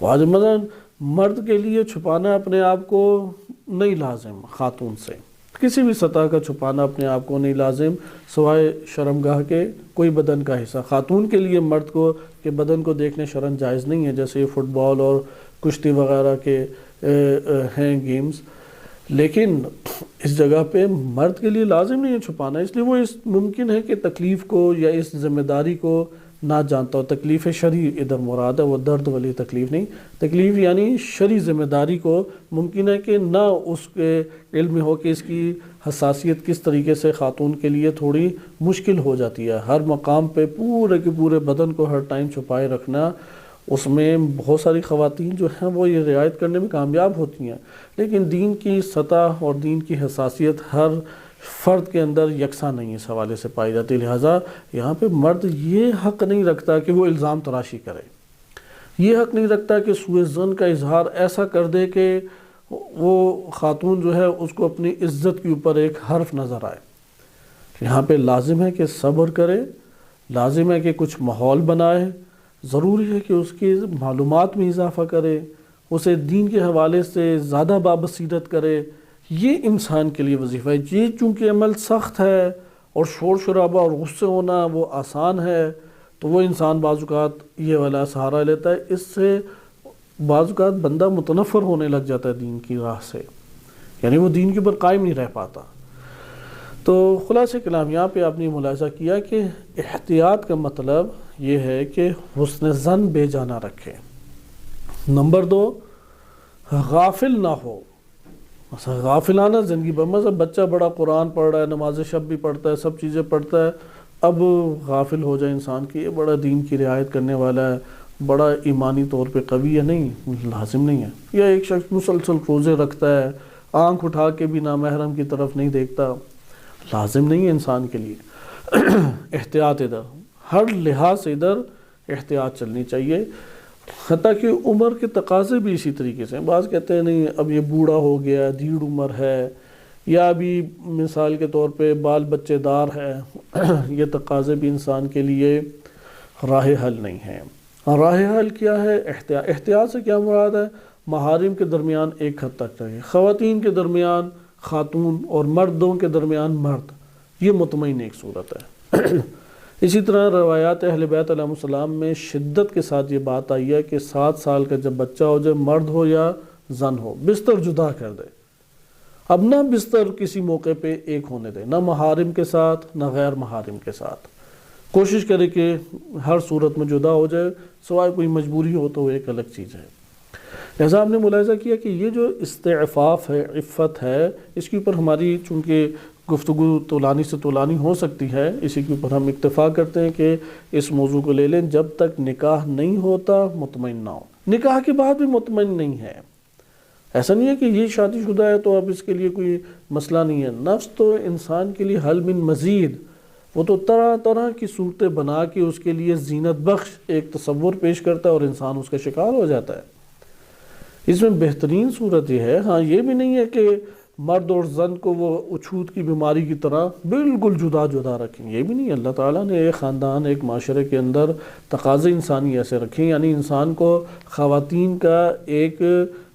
[SPEAKER 1] واجب مثلا مرد کے لیے چھپانا اپنے آپ کو نہیں لازم، خاتون سے کسی بھی سطح کا چھپانا اپنے آپ کو نہیں لازم سوائے شرمگاہ کے، کوئی بدن کا حصہ خاتون کے لیے مرد کو کے بدن کو دیکھنے شرعاً جائز نہیں ہے، جیسے فٹ بال اور کشتی وغیرہ کے ہیں گیمز، لیکن اس جگہ پہ مرد کے لیے لازم نہیں ہے چھپانا، اس لیے وہ اس ممکن ہے کہ تکلیف کو یا اس ذمہ داری کو نہ جانتا ہو۔ تکلیف شرعی ادھر مراد ہے، وہ درد والی تکلیف نہیں، تکلیف یعنی شرعی ذمہ داری کو ممکن ہے کہ نہ اس کے علم میں ہو کہ اس کی حساسیت کس طریقے سے خاتون کے لیے تھوڑی مشکل ہو جاتی ہے۔ ہر مقام پہ پورے کے پورے بدن کو ہر ٹائم چھپائے رکھنا، اس میں بہت ساری خواتین جو ہیں وہ یہ رعایت کرنے میں کامیاب ہوتی ہیں، لیکن دین کی سطح اور دین کی حساسیت ہر فرد کے اندر یکساں نہیں اس حوالے سے پائی جاتی، لہٰذا یہاں پہ مرد یہ حق نہیں رکھتا کہ وہ الزام تراشی کرے، یہ حق نہیں رکھتا کہ سوء ظن کا اظہار ایسا کر دے کہ وہ خاتون جو ہے اس کو اپنی عزت کے اوپر ایک حرف نظر آئے۔ یہاں پہ لازم ہے کہ صبر کرے، لازم ہے کہ کچھ ماحول بنائے، ضروری ہے کہ اس کی معلومات میں اضافہ کرے، اسے دین کے حوالے سے زیادہ بابصیرت کرے، یہ انسان کے لیے وظیفہ ہے۔ یہ چونکہ عمل سخت ہے اور شور شرابہ اور غصے ہونا وہ آسان ہے، تو وہ انسان بعض اوقات یہ والا سہارا لیتا ہے، اس سے بعض اوقات بندہ متنفر ہونے لگ جاتا ہے دین کی راہ سے، یعنی وہ دین کے اوپر قائم نہیں رہ پاتا۔ تو خلاصہ کلام یہاں پہ آپ نے ملاحظہ کیا کہ احتیاط کا مطلب یہ ہے کہ حسن ظن بے جانا رکھے۔ نمبر 2، غافل نہ ہو، مثلا غافلانہ زندگی پر، مثلا بچہ بڑا قرآن پڑھ رہا ہے، نماز شب بھی پڑھتا ہے، سب چیزیں پڑھتا ہے، اب غافل ہو جائے انسان کہ یہ بڑا دین کی رعایت کرنے والا ہے، بڑا ایمانی طور پہ قوی ہے، نہیں، لازم نہیں ہے. یا ایک شخص مسلسل روزے رکھتا ہے، آنکھ اٹھا کے بھی نامحرم کی طرف نہیں دیکھتا، لازم نہیں ہے انسان کے لیے. احتیاط ادھر، ہر لحاظ سے ادھر احتیاط چلنی چاہیے. حتیٰ کہ عمر کے تقاضے بھی اسی طریقے سے ہیں. بعض کہتے ہیں نہیں اب یہ بوڑھا ہو گیا، دیڑھ عمر ہے، یا ابھی مثال کے طور پہ بال بچے دار ہے. یہ تقاضے بھی انسان کے لیے راہ حل نہیں ہیں. راہ حل کیا ہے؟ احتیاط. احتیاط سے کیا مراد ہے؟ محارم کے درمیان ایک حد تک رہے، خواتین کے درمیان خاتون اور مردوں کے درمیان مرد، یہ مطمئن ایک صورت ہے. اسی طرح روایات اہل بیت علیہ السلام میں شدت کے ساتھ یہ بات آئی ہے کہ 7 سال کا جب بچہ ہو جائے، مرد ہو یا زن ہو، بستر جدا کر دے. اب نہ بستر کسی موقع پہ ایک ہونے دے، نہ محارم کے ساتھ نہ غیر محارم کے ساتھ. کوشش کرے کہ ہر صورت میں جدا ہو جائے، سوائے کوئی مجبوری ہو تو وہ ایک الگ چیز ہے. لہٰذا ہم نے ملاحظہ کیا کہ یہ جو استعفاف ہے، عفت ہے، اس کے اوپر ہماری چونکہ گفتگو طولانی سے طولانی ہو سکتی ہے، اسی کے اوپر ہم اکتفا کرتے ہیں کہ اس موضوع کو لے لیں. جب تک نکاح نہیں ہوتا مطمئن نہ ہو. نکاح کے بعد بھی مطمئن نہیں ہے. ایسا نہیں ہے کہ یہ شادی شدہ ہے تو اب اس کے لیے کوئی مسئلہ نہیں ہے. نفس تو انسان کے لیے حل من مزید، وہ تو طرح طرح کی صورتیں بنا کے اس کے لیے زینت بخش ایک تصور پیش کرتا ہے اور انسان اس کا شکار ہو جاتا ہے. اس میں بہترین صورت یہ ہے، ہاں یہ بھی نہیں ہے کہ مرد اور زن کو وہ اچھوت کی بیماری کی طرح بالکل جدا جدا رکھیں، یہ بھی نہیں. اللہ تعالیٰ نے ایک خاندان، ایک معاشرے کے اندر تقاضے انسانی ایسے رکھیں، یعنی انسان کو خواتین کا ایک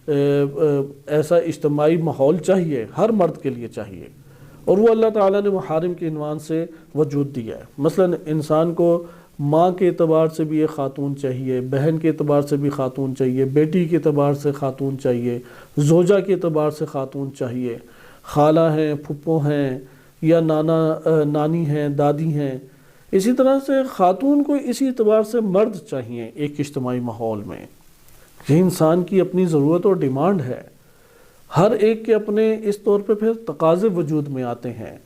[SPEAKER 1] ایسا اجتماعی ماحول چاہیے، ہر مرد کے لیے چاہیے، اور وہ اللہ تعالیٰ نے محارم کے عنوان سے وجود دیا ہے. مثلا انسان کو ماں کے اعتبار سے بھی ایک خاتون چاہیے، بہن کے اعتبار سے بھی خاتون چاہیے، بیٹی کے اعتبار سے خاتون چاہیے، زوجہ کے اعتبار سے خاتون چاہیے، خالہ ہیں، پھپھو ہیں، یا نانی ہیں، دادی ہیں. اسی طرح سے خاتون کو اسی اعتبار سے مرد چاہیے ایک اجتماعی ماحول میں. یہ انسان کی اپنی ضرورت اور ڈیمانڈ ہے. ہر ایک کے اپنے اس طور پہ پھر تقاضے وجود میں آتے ہیں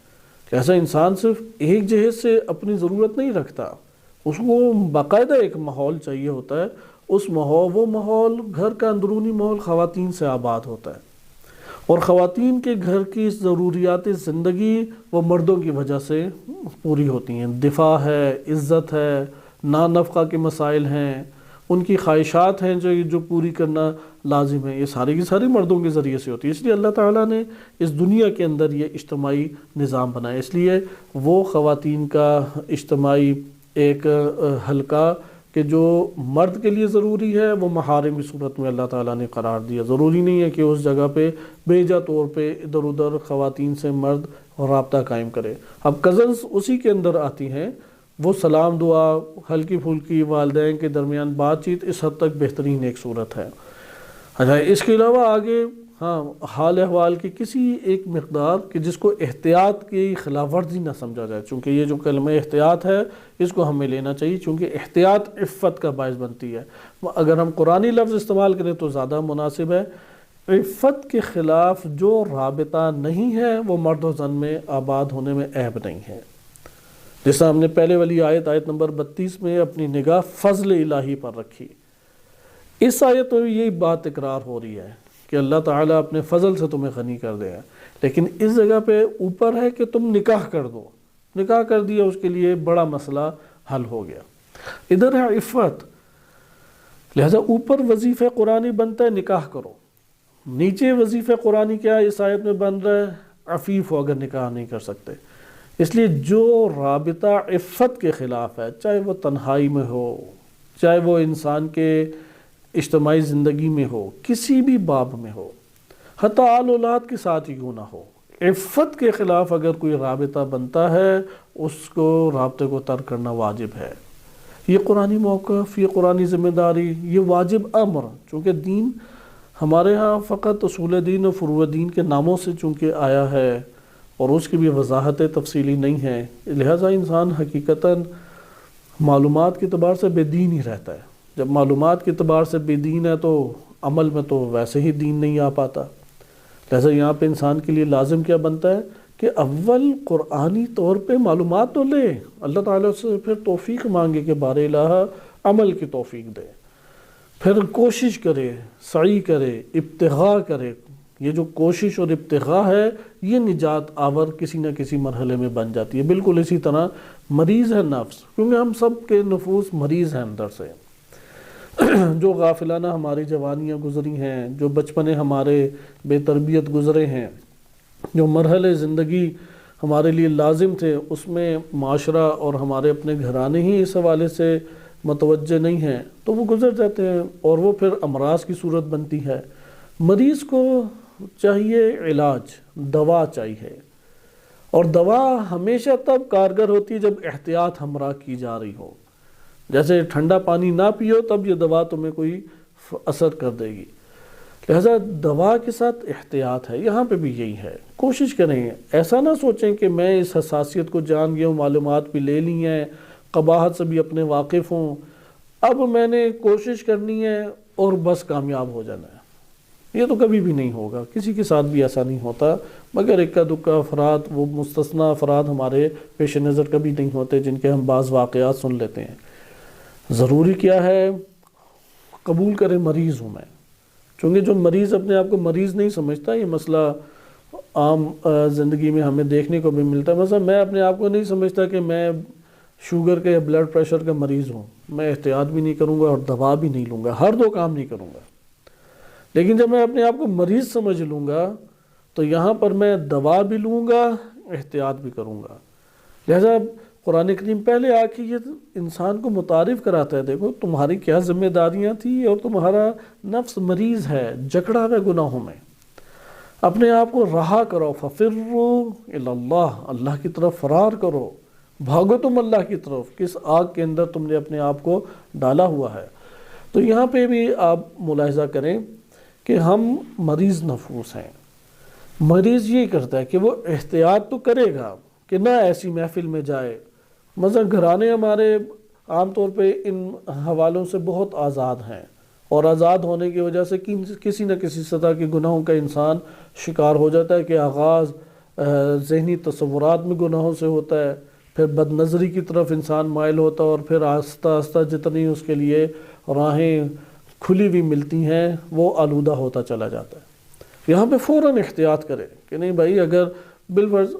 [SPEAKER 1] کہ ایسا انسان صرف ایک جہت سے اپنی ضرورت نہیں رکھتا، اس کو باقاعدہ ایک ماحول چاہیے ہوتا ہے. وہ ماحول گھر کا اندرونی ماحول خواتین سے آباد ہوتا ہے، اور خواتین کے گھر کی ضروریات زندگی وہ مردوں کی وجہ سے پوری ہوتی ہیں. دفاع ہے، عزت ہے، نفقہ کے مسائل ہیں، ان کی خواہشات ہیں جو پوری کرنا لازم ہے، یہ ساری کی ساری مردوں کے ذریعے سے ہوتی ہے. اس لیے اللہ تعالیٰ نے اس دنیا کے اندر یہ اجتماعی نظام بنایا. اس لیے وہ خواتین کا اجتماعی ایک حلقہ کہ جو مرد کے لیے ضروری ہے، وہ محارم کی صورت میں اللہ تعالیٰ نے قرار دیا. ضروری نہیں ہے کہ اس جگہ پہ بیجا طور پہ ادھر ادھر خواتین سے مرد رابطہ قائم کرے. اب کزنز اسی کے اندر آتی ہیں، وہ سلام دعا، ہلکی پھلکی والدین کے درمیان بات چیت اس حد تک بہترین ایک صورت ہے. اچھا، اس کے علاوہ آگے ہاں حال احوال کی کسی ایک مقدار کہ جس کو احتیاط کی خلاف ورزی نہ سمجھا جائے، چونکہ یہ جو کلمہ احتیاط ہے اس کو ہمیں لینا چاہیے، چونکہ احتیاط عفت کا باعث بنتی ہے. اگر ہم قرآنی لفظ استعمال کریں تو زیادہ مناسب ہے. عفت کے خلاف جو رابطہ نہیں ہے وہ مرد و زن میں آباد ہونے میں عیب نہیں ہے. جیسا ہم نے پہلے والی آیت نمبر 32 میں اپنی نگاہ فضل الہی پر رکھی، اس آیت میں یہی بات تکرار ہو رہی ہے کہ اللہ تعالیٰ اپنے فضل سے تمہیں غنی کر دے. لیکن اس جگہ پہ اوپر ہے کہ تم نکاح کر دو. نکاح کر دیا، اس کے لیے بڑا مسئلہ حل ہو گیا. ادھر ہے عفت، لہذا اوپر وظیفہ قرآنی بنتا ہے نکاح کرو، نیچے وظیفہ قرآنی کیا اس آیت میں بن رہا ہے؟ عفیف ہو اگر نکاح نہیں کر سکتے. اس لیے جو رابطہ عفت کے خلاف ہے، چاہے وہ تنہائی میں ہو، چاہے وہ انسان کے اجتماعی زندگی میں ہو، کسی بھی باب میں ہو، حتی آل اولاد کے ساتھ ہی کیوں نہ ہو، عفت کے خلاف اگر کوئی رابطہ بنتا ہے اس کو رابطے کو ترک کرنا واجب ہے. یہ قرآنی موقف، یہ قرآنی ذمہ داری، یہ واجب امر. چونکہ دین ہمارے ہاں فقط اصول دین و فروع دین کے ناموں سے چونکہ آیا ہے اور اس کی بھی وضاحت تفصیلی نہیں ہے، لہٰذا انسان حقیقتاً معلومات کے اعتبار سے بے دین ہی رہتا ہے. جب معلومات کے اعتبار سے بے دین ہے تو عمل میں تو ویسے ہی دین نہیں آ پاتا. لہٰذا یہاں پہ انسان کے لیے لازم کیا بنتا ہے کہ اول قرآنی طور پہ معلومات تو لے، اللہ تعالیٰ سے پھر توفیق مانگے کہ بار الہ عمل کی توفیق دے، پھر کوشش کرے، سعی کرے، ابتغاء کرے۔ یہ جو کوشش اور ابتغاء ہے یہ نجات آور کسی نہ کسی مرحلے میں بن جاتی ہے۔ بالکل اسی طرح مریض ہے نفس، کیونکہ ہم سب کے نفوس مریض ہیں اندر سے، جو غافلانہ ہماری جوانیاں گزری ہیں، جو بچپنے ہمارے بے تربیت گزرے ہیں، جو مرحلے زندگی ہمارے لیے لازم تھے اس میں معاشرہ اور ہمارے اپنے گھرانے ہی اس حوالے سے متوجہ نہیں ہیں تو وہ گزر جاتے ہیں، اور وہ پھر امراض کی صورت بنتی ہے۔ مریض کو چاہیے علاج، دوا چاہیے، اور دوا ہمیشہ تب کارگر ہوتی ہے جب احتیاط ہمراہ کی جا رہی ہو۔ جیسے ٹھنڈا پانی نہ پیو تب یہ دوا تمہیں کوئی اثر کر دے گی، لہذا دوا کے ساتھ احتیاط ہے۔ یہاں پہ بھی یہی ہے، کوشش کریں، ایسا نہ سوچیں کہ میں اس حساسیت کو جان گیا ہوں، معلومات بھی لے لی ہیں، قباحت سے بھی اپنے واقف ہوں، اب میں نے کوشش کرنی ہے اور بس کامیاب ہو جانا ہے۔ یہ تو کبھی بھی نہیں ہوگا، کسی کے ساتھ بھی ایسا نہیں ہوتا، مگر اکا دکا افراد، وہ مستثنی افراد ہمارے پیش نظر کبھی نہیں ہوتے جن کے ہم بعض واقعات سن لیتے ہیں۔ ضروری کیا ہے؟ قبول کرے مریض ہوں میں، چونکہ جو مریض اپنے آپ کو مریض نہیں سمجھتا، یہ مسئلہ عام زندگی میں ہمیں دیکھنے کو بھی ملتا ہے۔ مثلا میں اپنے آپ کو نہیں سمجھتا کہ میں شوگر کے یا بلڈ پریشر کا مریض ہوں، میں احتیاط بھی نہیں کروں گا اور دوا بھی نہیں لوں گا، ہر دو کام نہیں کروں گا۔ لیکن جب میں اپنے آپ کو مریض سمجھ لوں گا تو یہاں پر میں دوا بھی لوں گا، احتیاط بھی کروں گا۔ لہذا قرآن کریم پہلے آ کے یہ انسان کو متعارف کراتا ہے، دیکھو تمہاری کیا ذمہ داریاں تھیں، اور تمہارا نفس مریض ہے، جکڑا ہے گناہوں میں، اپنے آپ کو رہا کرو، فَفِرُّوا إِلَى اللَّهِ، اللہ کی طرف فرار کرو، بھاگو تم اللہ کی طرف، کس آگ کے اندر تم نے اپنے آپ کو ڈالا ہوا ہے۔ تو یہاں پہ بھی آپ ملاحظہ کریں کہ ہم مریض نفوس ہیں۔ مریض یہ کرتا ہے کہ وہ احتیاط تو کرے گا کہ نہ ایسی محفل میں جائے، مثلا گھرانے ہمارے عام طور پہ ان حوالوں سے بہت آزاد ہیں، اور آزاد ہونے کی وجہ سے کسی نہ کسی سطح کے گناہوں کا انسان شکار ہو جاتا ہے، کہ آغاز ذہنی تصورات میں گناہوں سے ہوتا ہے، پھر بد نظری کی طرف انسان مائل ہوتا ہے، اور پھر آہستہ آہستہ جتنی اس کے لیے راہیں کھلی ہوئی ملتی ہیں وہ آلودہ ہوتا چلا جاتا ہے۔ یہاں پہ فوراً احتیاط کرے کہ نہیں بھائی، اگر بالفرض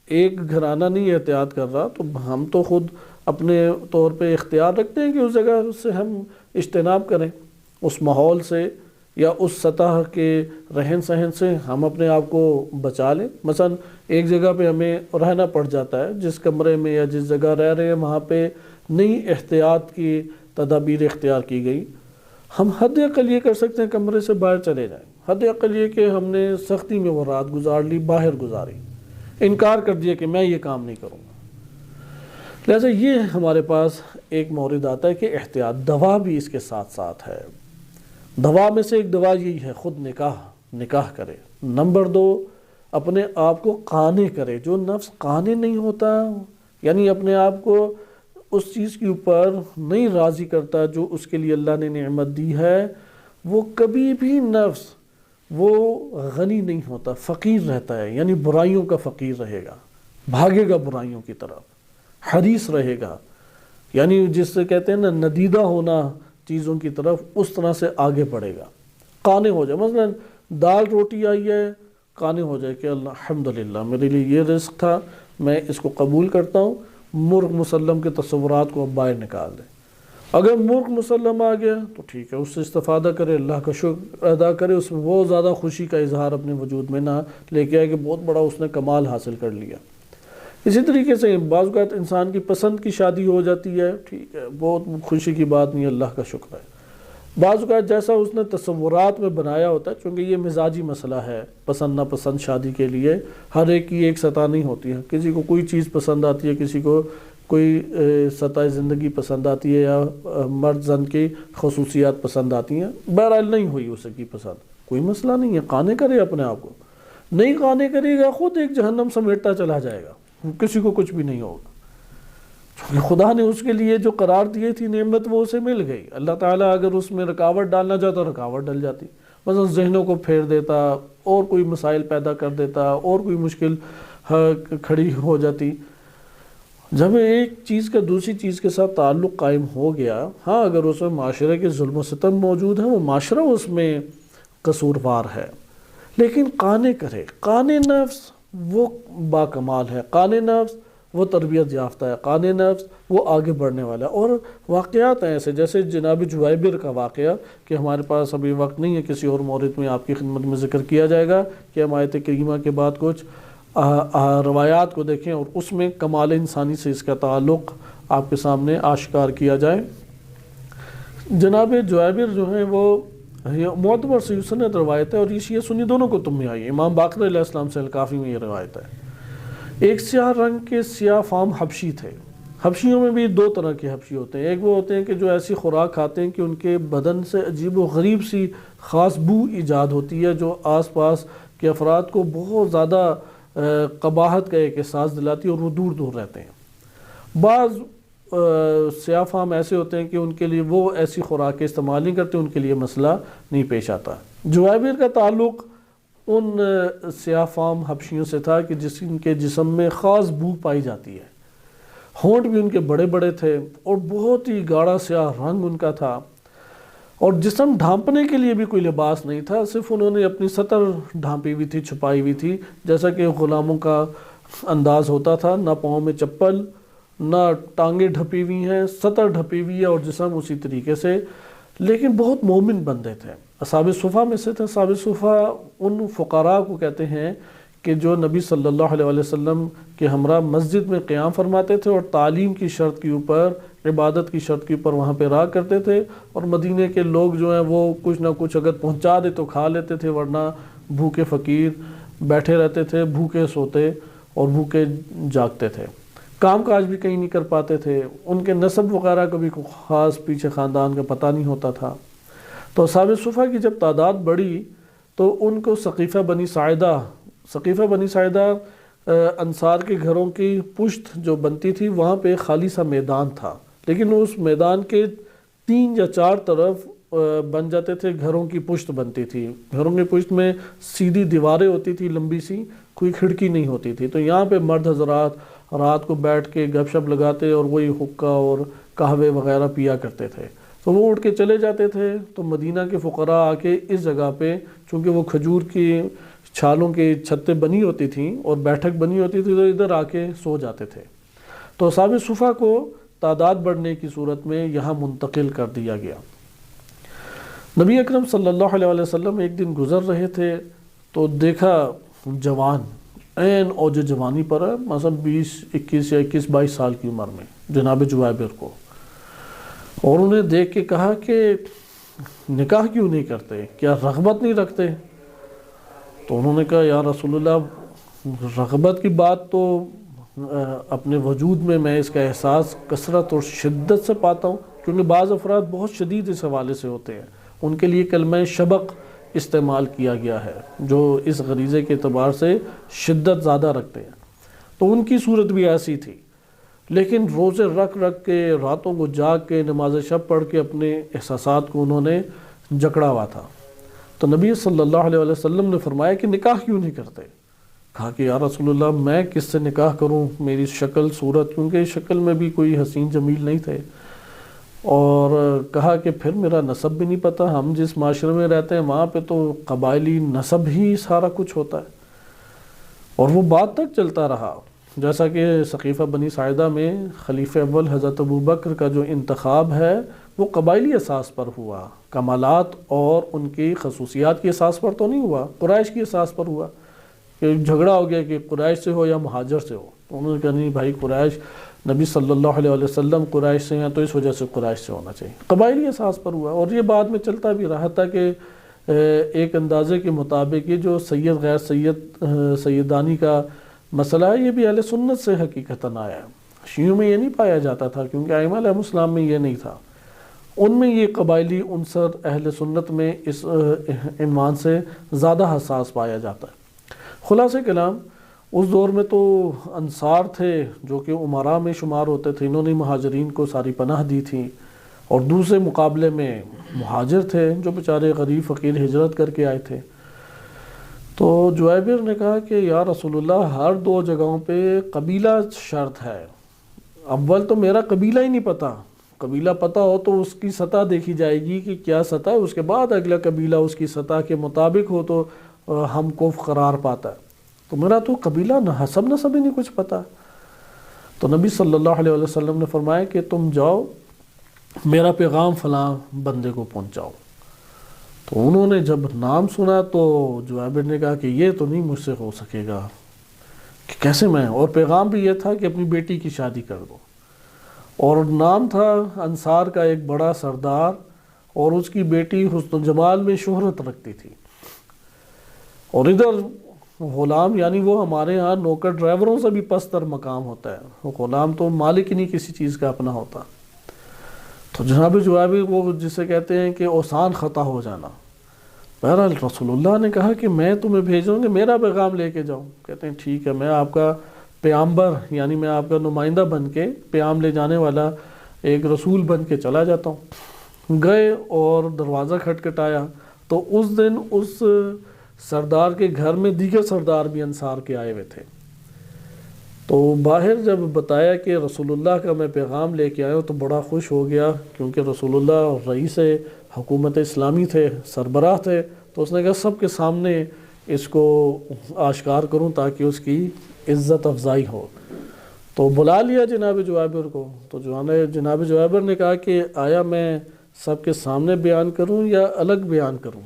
[SPEAKER 1] ایک گھرانہ نہیں احتیاط کر رہا تو ہم تو خود اپنے طور پہ اختیار رکھتے ہیں کہ اس جگہ سے ہم اجتناب کریں، اس ماحول سے یا اس سطح کے رہن سہن سے ہم اپنے آپ کو بچا لیں۔ مثلا ایک جگہ پہ ہمیں رہنا پڑ جاتا ہے، جس کمرے میں یا جس جگہ رہ رہے ہیں وہاں پہ نئی احتیاط کی تدابیر اختیار کی گئی، ہم حد اقل یہ کر سکتے ہیں کمرے سے باہر چلے جائیں، حد اقل یہ کہ ہم نے سختی میں وہ رات گزار لی، باہر گزاری، انکار کر دیا کہ میں یہ کام نہیں کروں گا۔ لہٰذا یہ ہمارے پاس ایک مورد آتا ہے کہ احتیاط، دوا بھی اس کے ساتھ ساتھ ہے۔ دوا میں سے ایک دوا یہی ہے، خود نکاح کرے۔ نمبر 2، اپنے آپ کو قانع کرے۔ جو نفس قانع نہیں ہوتا، یعنی اپنے آپ کو اس چیز کے اوپر نہیں راضی کرتا جو اس کے لیے اللہ نے نعمت دی ہے، وہ کبھی بھی نفس وہ غنی نہیں ہوتا، فقیر رہتا ہے، یعنی برائیوں کا فقیر رہے گا، بھاگے گا برائیوں کی طرف، حریص رہے گا، یعنی جس سے کہتے ہیں نا ندیدہ ہونا چیزوں کی طرف، اس طرح سے آگے بڑھے گا، قانع ہو جائے۔ مثلا دال روٹی آئی ہے، قانع ہو جائے کہ الحمدللہ میرے لیے یہ رزق تھا، میں اس کو قبول کرتا ہوں، مرغ مسلم کے تصورات کو اب باہر نکال دیں۔ اگر مرغ مسلم آ گیا تو ٹھیک ہے، اس سے استفادہ کرے، اللہ کا شکر ادا کرے، اس میں بہت زیادہ خوشی کا اظہار اپنے وجود میں نہ لے کے آئے کہ بہت بڑا اس نے کمال حاصل کر لیا۔ اسی طریقے سے بعض اوقات انسان کی پسند کی شادی ہو جاتی ہے، ٹھیک ہے، بہت خوشی کی بات نہیں، اللہ کا شکر ہے۔ بعض اوقات جیسا اس نے تصورات میں بنایا ہوتا ہے، چونکہ یہ مزاجی مسئلہ ہے، پسند نا پسند شادی کے لیے ہر ایک کی ایک سطح نہیں ہوتی ہے، کسی کو کوئی چیز پسند آتی ہے، کسی کو کوئی سطح زندگی پسند آتی ہے، یا مرد زن کی خصوصیات پسند آتی ہیں، بہرحال نہیں ہوئی اس کی پسند، کوئی مسئلہ نہیں ہے، قانع کرے اپنے آپ کو۔ نہیں قانع کرے گا خود ایک جہنم سمیٹتا چلا جائے گا، کسی کو کچھ بھی نہیں ہوگا، کیونکہ خدا نے اس کے لیے جو قرار دیے تھی نعمت وہ اسے مل گئی۔ اللہ تعالیٰ اگر اس میں رکاوٹ ڈالنا چاہتا رکاوٹ ڈل جاتی، مثلا ذہنوں کو پھیر دیتا اور کوئی مسائل پیدا کر دیتا اور کوئی مشکل کھڑی ہو جاتی۔ جب ایک چیز کا دوسری چیز کے ساتھ تعلق قائم ہو گیا، ہاں اگر اس میں معاشرے کے ظلم و ستم موجود ہے، وہ معاشرہ اس میں قصوروار ہے، لیکن قانے کرے، قانے نفس وہ باکمال ہے، قانے نفس وہ تربیت یافتہ ہے، قانے نفس وہ آگے بڑھنے والا ہے۔ اور واقعات ہیں ایسے، جیسے جناب جویبر کا واقعہ، کہ ہمارے پاس ابھی وقت نہیں ہے، کسی اور مورد میں آپ کی خدمت میں ذکر کیا جائے گا کہ ہم آیت کریمہ کے بعد کچھ روایات کو دیکھیں اور اس میں کمال انسانی سے اس کا تعلق آپ کے سامنے آشکار کیا جائے۔ جناب جویبر جو ہیں وہ معتبر صحیح سند روایت ہے، اور یہ شیعہ سنی دونوں کتب میں آئی ہے۔ امام باقر علیہ السلام سے الکافی میں یہ روایت ہے۔ ایک سیاہ رنگ کے سیاہ فام حبشی تھے۔ حبشیوں میں بھی دو طرح کے حبشی ہوتے ہیں، ایک وہ ہوتے ہیں کہ جو ایسی خوراک کھاتے ہیں کہ ان کے بدن سے عجیب و غریب سی خاص بو ایجاد ہوتی ہے، جو آس پاس کے افراد کو بہت زیادہ قباحت کا ایک احساس دلاتی ہے، اور وہ دور دور رہتے ہیں۔ بعض سیاہ فام ایسے ہوتے ہیں کہ ان کے لیے وہ ایسی خوراک استعمال نہیں کرتے، ان کے لیے مسئلہ نہیں پیش آتا۔ جویبر کا تعلق ان سیاہ فام حبشیوں سے تھا کہ جن کے جسم میں خاص بو پائی جاتی ہے، ہونٹ بھی ان کے بڑے بڑے تھے اور بہت ہی گاڑھا سیاہ رنگ ان کا تھا، اور جسم ڈھانپنے کے لیے بھی کوئی لباس نہیں تھا، صرف انہوں نے اپنی سطر ڈھانپی ہوئی تھی، چھپائی ہوئی تھی، جیسا کہ غلاموں کا انداز ہوتا تھا، نہ پاؤں میں چپل، نہ ٹانگیں ڈھپی ہوئی ہیں، سطر ڈھپی ہوئی ہے اور جسم اسی طریقے سے، لیکن بہت مومن بندے تھے۔ اصحاب صفہ میں سے تھے۔ اصحاب صفہ ان فقراء کو کہتے ہیں کہ جو نبی صلی اللہ علیہ وسلم کے ہمراہ مسجد میں قیام فرماتے تھے اور تعلیم کی شرط کے اوپر، عبادت کی شرط کے اوپر وہاں پہ رہا کرتے تھے، اور مدینے کے لوگ جو ہیں وہ کچھ نہ کچھ اگر پہنچا دے تو کھا لیتے تھے، ورنہ بھوکے فقیر بیٹھے رہتے تھے، بھوکے سوتے اور بھوکے جاگتے تھے، کام کاج بھی کہیں نہیں کر پاتے تھے، ان کے نسب وغیرہ کا بھی کوئی خاص پیچھے خاندان کا پتہ نہیں ہوتا تھا۔ تو اصحاب صفہ کی جب تعداد بڑھی تو ان کو سقیفہ بنی ساعدہ انصار کے گھروں کی پشت جو بنتی تھی، وہاں پہ خالی سا میدان تھا، لیکن اس میدان کے 3 یا 4 طرف بن جاتے تھے، گھروں کی پشت بنتی تھی، گھروں کی پشت میں سیدھی دیواریں ہوتی تھی لمبی سی، کوئی کھڑکی نہیں ہوتی تھی، تو یہاں پہ مرد حضرات رات کو بیٹھ کے گپ شپ لگاتے اور وہی حقہ اور قہوے وغیرہ پیا کرتے تھے۔ تو وہ اٹھ کے چلے جاتے تھے، تو مدینہ کے فقراء آ کے اس جگہ پہ، چونکہ وہ کھجور کی چھالوں کی چھتیں بنی ہوتی تھیں اور بیٹھک بنی ہوتی تھی، تو ادھر آ کے سو جاتے تھے۔ تو اصحاب صفہ کو تعداد بڑھنے کی صورت میں یہاں منتقل کر دیا گیا۔ نبی اکرم صلی اللہ علیہ وسلم ایک دن گزر رہے تھے تو دیکھا جوان عین اوج جوانی پر ہے، مثلا 21 سال کی عمر میں، جناب جویبر کو، اور انہیں دیکھ کے کہا کہ نکاح کیوں نہیں کرتے، کیا رغبت نہیں رکھتے؟ تو انہوں نے کہا یا رسول اللہ، رغبت کی بات تو اپنے وجود میں اس کا احساس کثرت اور شدت سے پاتا ہوں، کیونکہ بعض افراد بہت شدید اس حوالے سے ہوتے ہیں، ان کے لیے کلمہ شبق استعمال کیا گیا ہے، جو اس غریزے کے اعتبار سے شدت زیادہ رکھتے ہیں، تو ان کی صورت بھی ایسی تھی، لیکن روزے رکھ کے، راتوں کو جاگ کے، نماز شب پڑھ کے اپنے احساسات کو انہوں نے جکڑا ہوا تھا۔ تو نبی صلی اللہ علیہ وسلم نے فرمایا کہ نکاح کیوں نہیں کرتے؟ کہا کہ یا رسول اللہ، میں کس سے نکاح کروں، میری شکل صورت، کیونکہ شکل میں بھی کوئی حسین جمیل نہیں تھے، اور کہا کہ پھر میرا نسب بھی نہیں پتہ، ہم جس معاشرے میں رہتے ہیں وہاں پہ تو قبائلی نسب ہی سارا کچھ ہوتا ہے، اور وہ بات تک چلتا رہا، جیسا کہ سقیفہ بنی ساعدہ میں خلیفہ اول حضرت ابوبکر کا جو انتخاب ہے وہ قبائلی اساس پر ہوا، کمالات اور ان کی خصوصیات کی اساس پر تو نہیں ہوا، قریش کی اساس پر ہوا، کہ جھگڑا ہو گیا کہ قریش سے ہو یا مہاجر سے ہو، تو انہوں نے کہا نہیں بھائی، قریش، نبی صلی اللہ علیہ وسلم قریش سے ہیں تو اس وجہ سے قریش سے ہونا چاہیے، قبائلی اساس پر ہوا، اور یہ بعد میں چلتا بھی رہا تھا کہ ایک اندازے کے مطابق یہ جو سید غیر سید سیدانی کا مسئلہ ہے، یہ بھی اہل سنت سے حقیقتاً آیا ہے، شیعوں میں یہ نہیں پایا جاتا تھا، کیونکہ ائمہ علیہ السلام میں یہ نہیں تھا، ان میں یہ قبائلی عنصر اہل سنت میں اس عنوان سے زیادہ حساس پایا جاتا ہے۔ خلاصہ کلام، اس دور میں تو انصار تھے جو کہ امراء میں شمار ہوتے تھے، انہوں نے مہاجرین کو ساری پناہ دی تھی، اور دوسرے مقابلے میں مہاجر تھے جو بیچارے غریب فقیر ہجرت کر کے آئے تھے۔ تو جویبر نے کہا کہ یا رسول اللہ ہر دو جگہوں پہ قبیلہ شرط ہے، اول تو میرا قبیلہ ہی نہیں پتہ، قبیلہ پتہ ہو تو اس کی سطح دیکھی جائے گی کہ کیا سطح ہے، اس کے بعد اگلا قبیلہ اس کی سطح کے مطابق ہو تو ہم کف قرار پاتا ہے، تو میرا تو قبیلہ حسب نسب ہی نہیں کچھ پتہ۔ تو نبی صلی اللہ علیہ وسلم نے فرمایا کہ تم جاؤ میرا پیغام فلاں بندے کو پہنچاؤ۔ تو انہوں نے جب نام سنا تو جویبر نے کہا کہ یہ تو نہیں مجھ سے ہو سکے گا، کہ کیسے میں، اور پیغام بھی یہ تھا کہ اپنی بیٹی کی شادی کر دو، اور نام تھا انصار کا ایک بڑا سردار، اور اس کی بیٹی حسن و جمال میں شہرت رکھتی تھی، اور ادھر غلام، یعنی وہ ہمارے ہاں نوکر ڈرائیوروں سے بھی پستر مقام ہوتا ہے، غلام تو مالک ہی نہیں کسی چیز کا اپنا ہوتا۔ تو جناب جویبر وہ جسے کہتے ہیں کہ اوسان خطا ہو جانا، بہرحال رسول اللہ نے کہا کہ میں تمہیں بھیجوں گے، میرا پیغام لے کے جاؤ۔ کہتے ہیں ٹھیک ہے، میں آپ کا پیامبر، یعنی میں آپ کا نمائندہ بن کے، پیام لے جانے والا ایک رسول بن کے چلا جاتا ہوں۔ گئے اور دروازہ کھٹکھٹایا تو اس دن اس سردار کے گھر میں دیگر سردار بھی انصار کے آئے ہوئے تھے۔ تو باہر جب بتایا کہ رسول اللہ کا میں پیغام لے کے آیا ہوں تو بڑا خوش ہو گیا، کیونکہ رسول اللہ رئیس حکومت اسلامی تھے، سربراہ تھے، تو اس نے کہا سب کے سامنے اس کو آشکار کروں تاکہ اس کی عزت افزائی ہو۔ تو بلا لیا جناب جویبر کو، تو جناب جویبر نے کہا کہ آیا میں سب کے سامنے بیان کروں یا الگ بیان کروں؟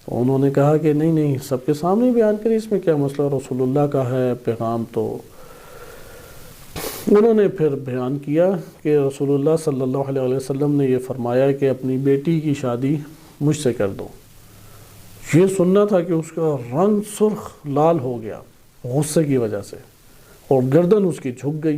[SPEAKER 1] تو انہوں نے کہا کہ نہیں سب کے سامنے بیان کریں، اس میں کیا مسئلہ، رسول اللہ کا ہے پیغام۔ تو انہوں نے پھر بیان کیا کہ رسول اللہ صلی اللہ علیہ وسلم نے یہ فرمایا کہ اپنی بیٹی کی شادی مجھ سے کر دو۔ یہ سننا تھا کہ اس کا رنگ سرخ لال ہو گیا غصے کی وجہ سے، اور گردن اس کی جھک گئی،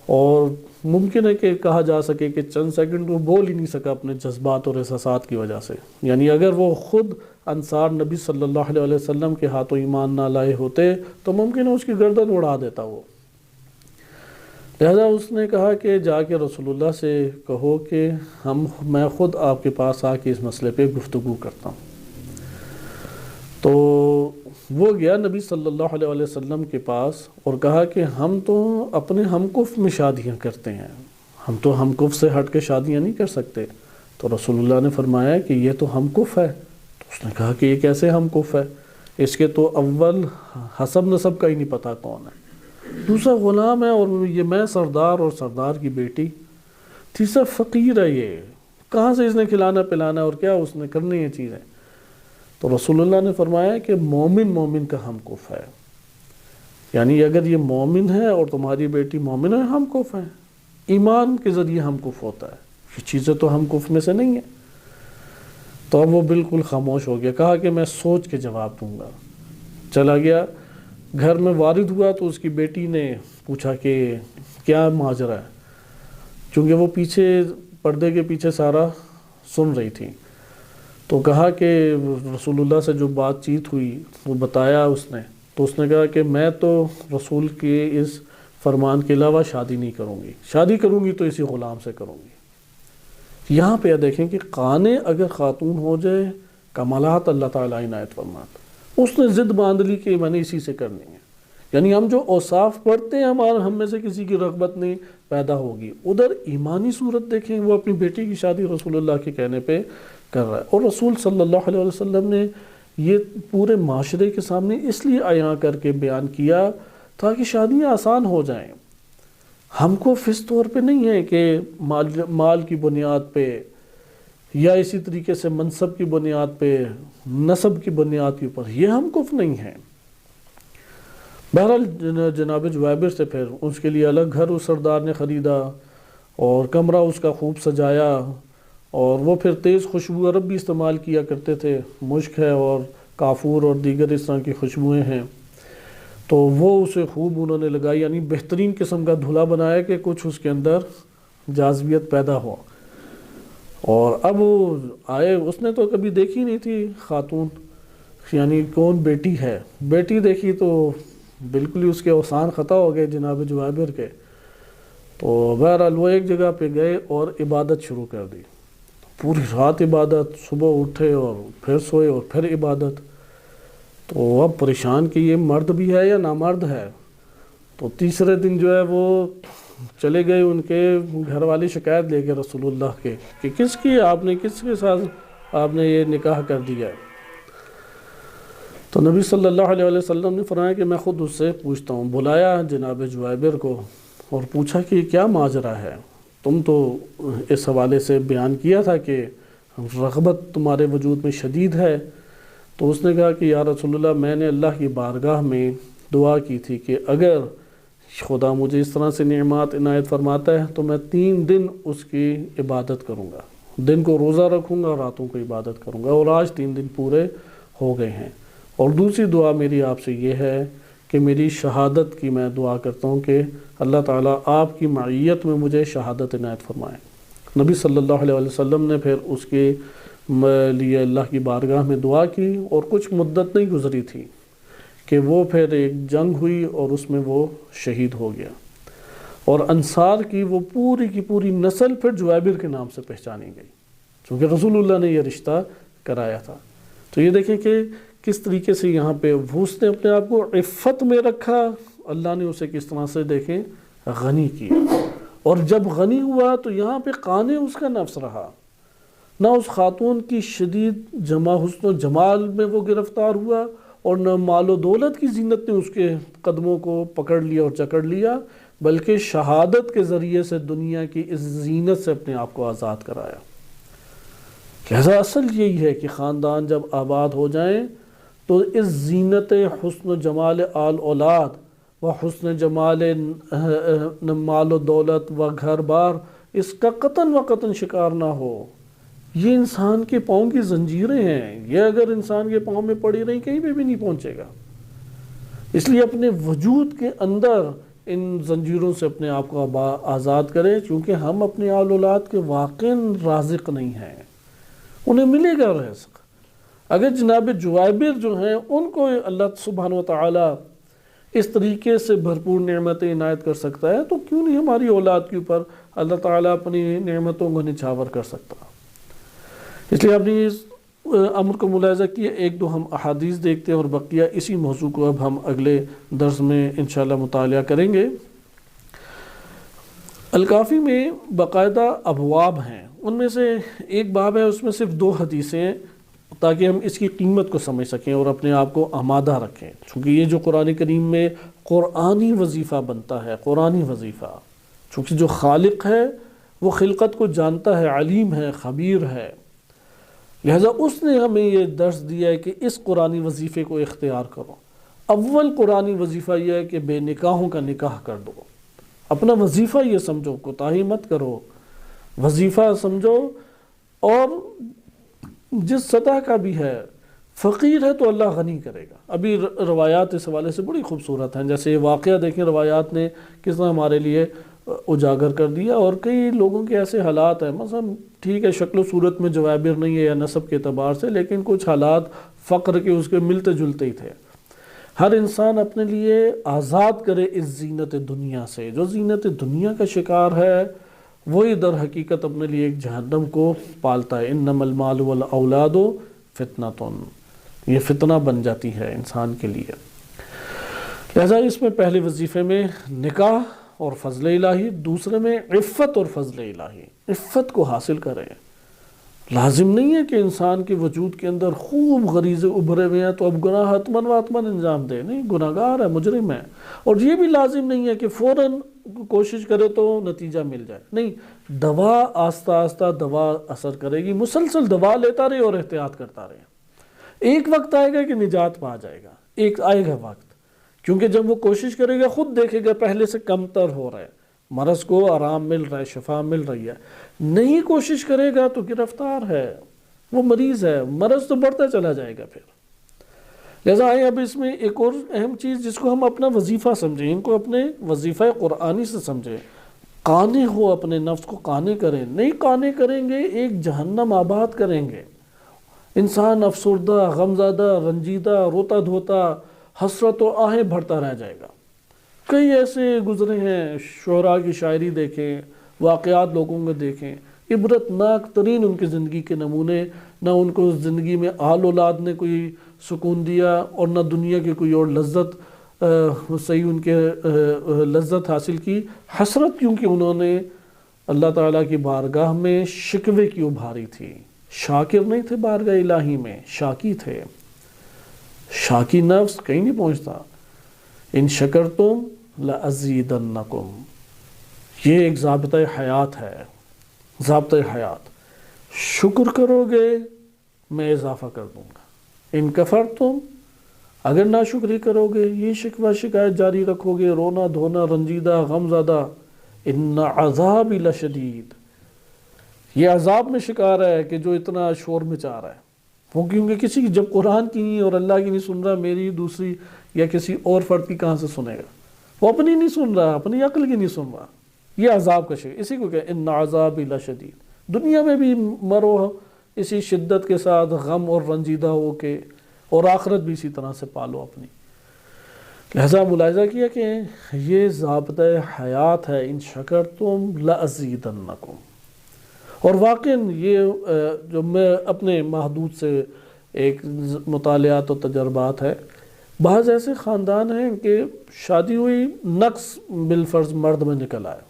[SPEAKER 1] اور ممکن ہے کہ کہا جا سکے کہ چند سیکنڈ وہ بول ہی نہیں سکا اپنے جذبات اور احساسات کی وجہ سے، یعنی اگر وہ خود انصار نبی صلی اللہ علیہ وسلم کے ہاتھوں ایمان نہ لائے ہوتے تو ممکن ہے اس کی گردن اڑا دیتا وہ۔ لہذا اس نے کہا کہ جا کے رسول اللہ سے کہو کہ میں خود آپ کے پاس آ کے اس مسئلے پہ گفتگو کرتا ہوں۔ تو وہ گیا نبی صلی اللہ علیہ وسلم کے پاس اور کہا کہ ہم تو اپنے ہم کف میں شادیاں کرتے ہیں، ہم تو ہم کف سے ہٹ کے شادیاں نہیں کر سکتے۔ تو رسول اللہ نے فرمایا کہ یہ تو ہم کف ہے۔ تو اس نے کہا کہ یہ کیسے ہم کف ہے، اس کے تو اول حسب نسب کا ہی نہیں پتہ کون ہے، دوسرا غلام ہے، اور یہ میں سردار اور سردار کی بیٹی، تیسرا فقیر ہے، یہ کہاں سے اس نے کھلانا پلانا اور کیا اس نے کرنی یہ چیزیں۔ تو رسول اللہ نے فرمایا کہ مومن کا ہم کف ہے، یعنی اگر یہ مومن ہے اور تمہاری بیٹی مومن ہے ہم کف ہیں، ایمان کے ذریعے ہم کف ہوتا ہے، یہ چیزیں تو ہم کف میں سے نہیں ہیں۔ تو اب وہ بالکل خاموش ہو گیا، کہا کہ میں سوچ کے جواب دوں گا۔ چلا گیا، گھر میں وارد ہوا تو اس کی بیٹی نے پوچھا کہ کیا ماجرا ہے، چونکہ وہ پیچھے پردے کے پیچھے سارا سن رہی تھی۔ تو کہا کہ رسول اللہ سے جو بات چیت ہوئی وہ بتایا اس نے، تو اس نے کہا کہ میں تو رسول کے اس فرمان کے علاوہ شادی نہیں کروں گی، شادی کروں گی تو اسی غلام سے کروں گی۔ یہاں پہ دیکھیں کہ قانے اگر خاتون ہو جائے کمالات اللہ تعالیٰ عنایت فرماتا، اس نے ضد باندھ لی کہ میں نے اسی سے کرنی ہے، یعنی ہم جو اوصاف پڑھتے ہیں ہم میں سے کسی کی رغبت نہیں پیدا ہوگی۔ ادھر ایمانی صورت دیکھیں، وہ اپنی بیٹی کی شادی رسول اللہ کے کہنے پہ کر رہا ہے، اور رسول صلی اللہ علیہ وسلم نے یہ پورے معاشرے کے سامنے اس لیے عیاں کر کے بیان کیا تاکہ شادیاں آسان ہو جائیں۔ ہم کو اس طور پہ نہیں ہے کہ مال کی بنیاد پہ یا اسی طریقے سے منصب کی بنیاد پہ، نسب کی بنیاد کے اوپر، یہ ہم کف نہیں ہیں۔ بہرحال جناب جویبر سے پھر اس کے لیے الگ گھر اس سردار نے خریدا اور کمرہ اس کا خوب سجایا، اور وہ پھر تیز خوشبو عرب بھی استعمال کیا کرتے تھے، مشک ہے اور کافور اور دیگر اس طرح کی خوشبوئیں ہیں، تو وہ اسے خوب انہوں نے لگائی، یعنی بہترین قسم کا دھلا بنایا کہ کچھ اس کے اندر جاذبیت پیدا ہو۔ اور اب وہ آئے، اس نے تو کبھی دیکھی نہیں تھی خاتون، یعنی کون بیٹی ہے، بیٹی دیکھی تو بالکل ہی اس کے اوسان خطا ہو گئے جناب جویبر کے۔ تو بہرحال وہ ایک جگہ پہ گئے اور عبادت شروع کر دی، پوری رات عبادت، صبح اٹھے اور پھر سوئے اور پھر عبادت۔ تو اب پریشان کہ یہ مرد بھی ہے یا نامرد ہے۔ تو تیسرے دن جو ہے وہ چلے گئے، ان کے گھر والی شکایت لے کے رسول اللہ کے کہ کس کی آپ نے، کس کے ساتھ آپ نے یہ نکاح کر دیا ہے۔ تو نبی صلی اللہ علیہ وسلم نے فرمایا کہ میں خود اس سے پوچھتا ہوں۔ بلایا جناب جویبر کو اور پوچھا کہ کیا ماجرا ہے، تم تو اس حوالے سے بیان کیا تھا کہ رغبت تمہارے وجود میں شدید ہے۔ تو اس نے کہا کہ یا رسول اللہ، میں نے اللہ کی بارگاہ میں دعا کی تھی کہ اگر خدا مجھے اس طرح سے نعمات عنایت فرماتا ہے تو میں 3 دن اس کی عبادت کروں گا، دن کو روزہ رکھوں گا اور راتوں کو عبادت کروں گا، اور آج 3 دن پورے ہو گئے ہیں۔ اور دوسری دعا میری آپ سے یہ ہے کہ میری شہادت کی میں دعا کرتا ہوں کہ اللہ تعالیٰ آپ کی معیت میں مجھے شہادت عنایت فرمائے۔ نبی صلی اللہ علیہ وسلم نے پھر اس کے لیے اللہ کی بارگاہ میں دعا کی، اور کچھ مدت نہیں گزری تھی کہ وہ پھر ایک جنگ ہوئی اور اس میں وہ شہید ہو گیا، اور انصار کی وہ پوری کی پوری نسل پھر جویبر کے نام سے پہچانی گئی، چونکہ رسول اللہ نے یہ رشتہ کرایا تھا۔ تو یہ دیکھیں کہ کس طریقے سے یہاں پہ اس نے اپنے آپ کو عفت میں رکھا، اللہ نے اسے کس طرح سے دیکھیں غنی کیا، اور جب غنی ہوا تو یہاں پہ قانے اس کا نفس رہا، نہ اس خاتون کی شدید حسن و جمال میں وہ گرفتار ہوا، اور نہ مال و دولت کی زینت نے اس کے قدموں کو پکڑ لیا اور جکڑ لیا، بلکہ شہادت کے ذریعے سے دنیا کی اس زینت سے اپنے آپ کو آزاد کرایا۔ لہذا اصل یہی ہے کہ خاندان جب آباد ہو جائیں تو اس زینت حسن و جمال آل اولاد و حسن جمال مال و دولت و گھر بار اس کا قطن و قطن شکار نہ ہو۔ یہ انسان کے پاؤں کی زنجیریں ہیں، یہ اگر انسان کے پاؤں میں پڑی رہیں کہیں پہ بھی نہیں پہنچے گا۔ اس لیے اپنے وجود کے اندر ان زنجیروں سے اپنے آپ کو آزاد کریں، کیونکہ ہم اپنے آل اولاد کے واقعاً رازق نہیں ہیں، انہیں ملے گا رزق۔ اگر جناب جویبر جو ہیں ان کو اللہ سبحانہ و تعالیٰ اس طریقے سے بھرپور نعمتیں عنایت کر سکتا ہے تو کیوں نہیں ہماری اولاد کے اوپر اللہ تعالیٰ اپنی نعمتوں کو نچھاور کر سکتا۔ اس لیے اپنی اس امر کو ملاحظہ کیا۔ 1-2 ہم احادیث دیکھتے ہیں اور بقیہ اسی موضوع کو اب ہم اگلے درس میں انشاءاللہ مطالعہ کریں گے۔ الکافی میں باقاعدہ ابواب ہیں، ان میں سے ایک باب ہے، اس میں صرف 2 حدیثیں، تاکہ ہم اس کی قیمت کو سمجھ سکیں اور اپنے آپ کو آمادہ رکھیں، چونکہ یہ جو قرآن کریم میں قرآنی وظیفہ بنتا ہے، قرآنی وظیفہ، چونکہ جو خالق ہے وہ خلقت کو جانتا ہے، علیم ہے، خبیر ہے، لہذا اس نے ہمیں یہ درس دیا ہے کہ اس قرآنی وظیفے کو اختیار کرو۔ اول قرآنی وظیفہ یہ ہے کہ بے نکاحوں کا نکاح کر دو، اپنا وظیفہ یہ سمجھو، کوتاہی مت کرو، وظیفہ سمجھو، اور جس سطح کا بھی ہے، فقیر ہے تو اللہ غنی کرے گا۔ ابھی روایات اس حوالے سے بڑی خوبصورت ہیں، جیسے یہ واقعہ دیکھیں روایات نے کس طرح ہمارے لیے اجاگر کر دیا، اور کئی لوگوں کے ایسے حالات ہیں، مثلا ٹھیک ہے شکل و صورت میں جویبر نہیں ہے یا نسب کے اعتبار سے، لیکن کچھ حالات فقر کے اس کے ملتے جلتے ہی تھے۔ ہر انسان اپنے لیے آزاد کرے اس زینت دنیا سے، جو زینت دنیا کا شکار ہے وہی در حقیقت اپنے لیے ایک جہنم کو پالتا ہے۔ انما المال والاولاد فتنۃ، یہ فتنہ بن جاتی ہے انسان کے لیے۔ لہذا اس میں پہلے وظیفے میں نکاح اور فضل الہی، دوسرے میں عفت اور فضل الہی، عفت کو حاصل کریں۔ لازم نہیں ہے کہ انسان کے وجود کے اندر خوب غریزے ابھرے ہوئے ہیں تو اب گناہ حتماً و حتماً انجام دے، نہیں، گناہ گار ہے، مجرم ہے، اور یہ بھی لازم نہیں ہے کہ فوراً کوشش کرے تو نتیجہ مل جائے، نہیں، دوا آہستہ آہستہ دوا اثر کرے گی، مسلسل دوا لیتا رہے اور احتیاط کرتا رہے، ایک وقت آئے گا کہ نجات پا جائے گا، ایک آئے گا وقت، کیونکہ جب وہ کوشش کرے گا خود دیکھے گا پہلے سے کم تر ہو رہا ہے، مرض کو آرام مل رہا ہے، شفا مل رہی ہے، نہیں کوشش کرے گا تو گرفتار ہے، وہ مریض ہے، مرض تو بڑھتا چلا جائے گا پھر۔ لہذا آئیں اب اس میں ایک اور اہم چیز جس کو ہم اپنا وظیفہ سمجھیں، ان کو اپنے وظیفہ قرآنی سے سمجھیں، قانے ہو، اپنے نفس کو قانے کریں، نہیں قانے کریں گے ایک جہنم آباد کریں گے، انسان افسردہ، غمزدہ، رنجیدہ، روتا دھوتا، حسرت و آہیں بھرتا رہ جائے گا۔ کئی ایسے گزرے ہیں، شعراء کی شاعری دیکھیں، واقعات لوگوں کے دیکھیں، عبرت ناک ترین ان کی زندگی کے نمونے، نہ ان کو زندگی میں آل اولاد نے کوئی سکون دیا اور نہ دنیا کی کوئی اور لذت صحیح ان کے لذت حاصل کی، حسرت کیونکہ انہوں نے اللہ تعالیٰ کی بارگاہ میں شکوے کی ابھاری تھی، شاکر نہیں تھے بارگاہ الہی میں، شاکی تھے، شاکی نفس کہیں نہیں پہنچتا، ان شکرتم لأزیدنکم، یہ ایک ضابطہ حیات ہے، ضابطہ حیات، شکر کرو گے میں اضافہ کر دوں گا، ان کفرتم اگر ناشکری کرو گے، یہ شکوہ شکایت جاری رکھو گے، رونا دھونا، رنجیدہ غم زدہ، ان عذاب لشدید، یہ عذاب میں شکار ہے کہ جو اتنا شور مچا رہا ہے وہ، کیونکہ کسی کی جب قرآن کی نہیں اور اللہ کی نہیں سن رہا، میری دوسری یا کسی اور فرد کی کہاں سے سنے گا؟ وہ اپنی نہیں سن رہا، اپنی عقل کی نہیں سن رہا، یہ عذاب کا شکار، اسی کو کہ ان عذاب لشدید، دنیا میں بھی مرو اسی شدت کے ساتھ غم اور رنجیدہ ہو کے، اور آخرت بھی اسی طرح سے پالو اپنی۔ لہذا ملاحظہ کیا کہ یہ ضابطہ حیات ہے، ان شکرتم لأزیدنکم، اور واقعاً یہ جو میں اپنے محدود سے ایک مطالعات و تجربات ہے، بعض ایسے خاندان ہیں کہ شادی ہوئی، نقص بالفرض مرد میں نکل آئے،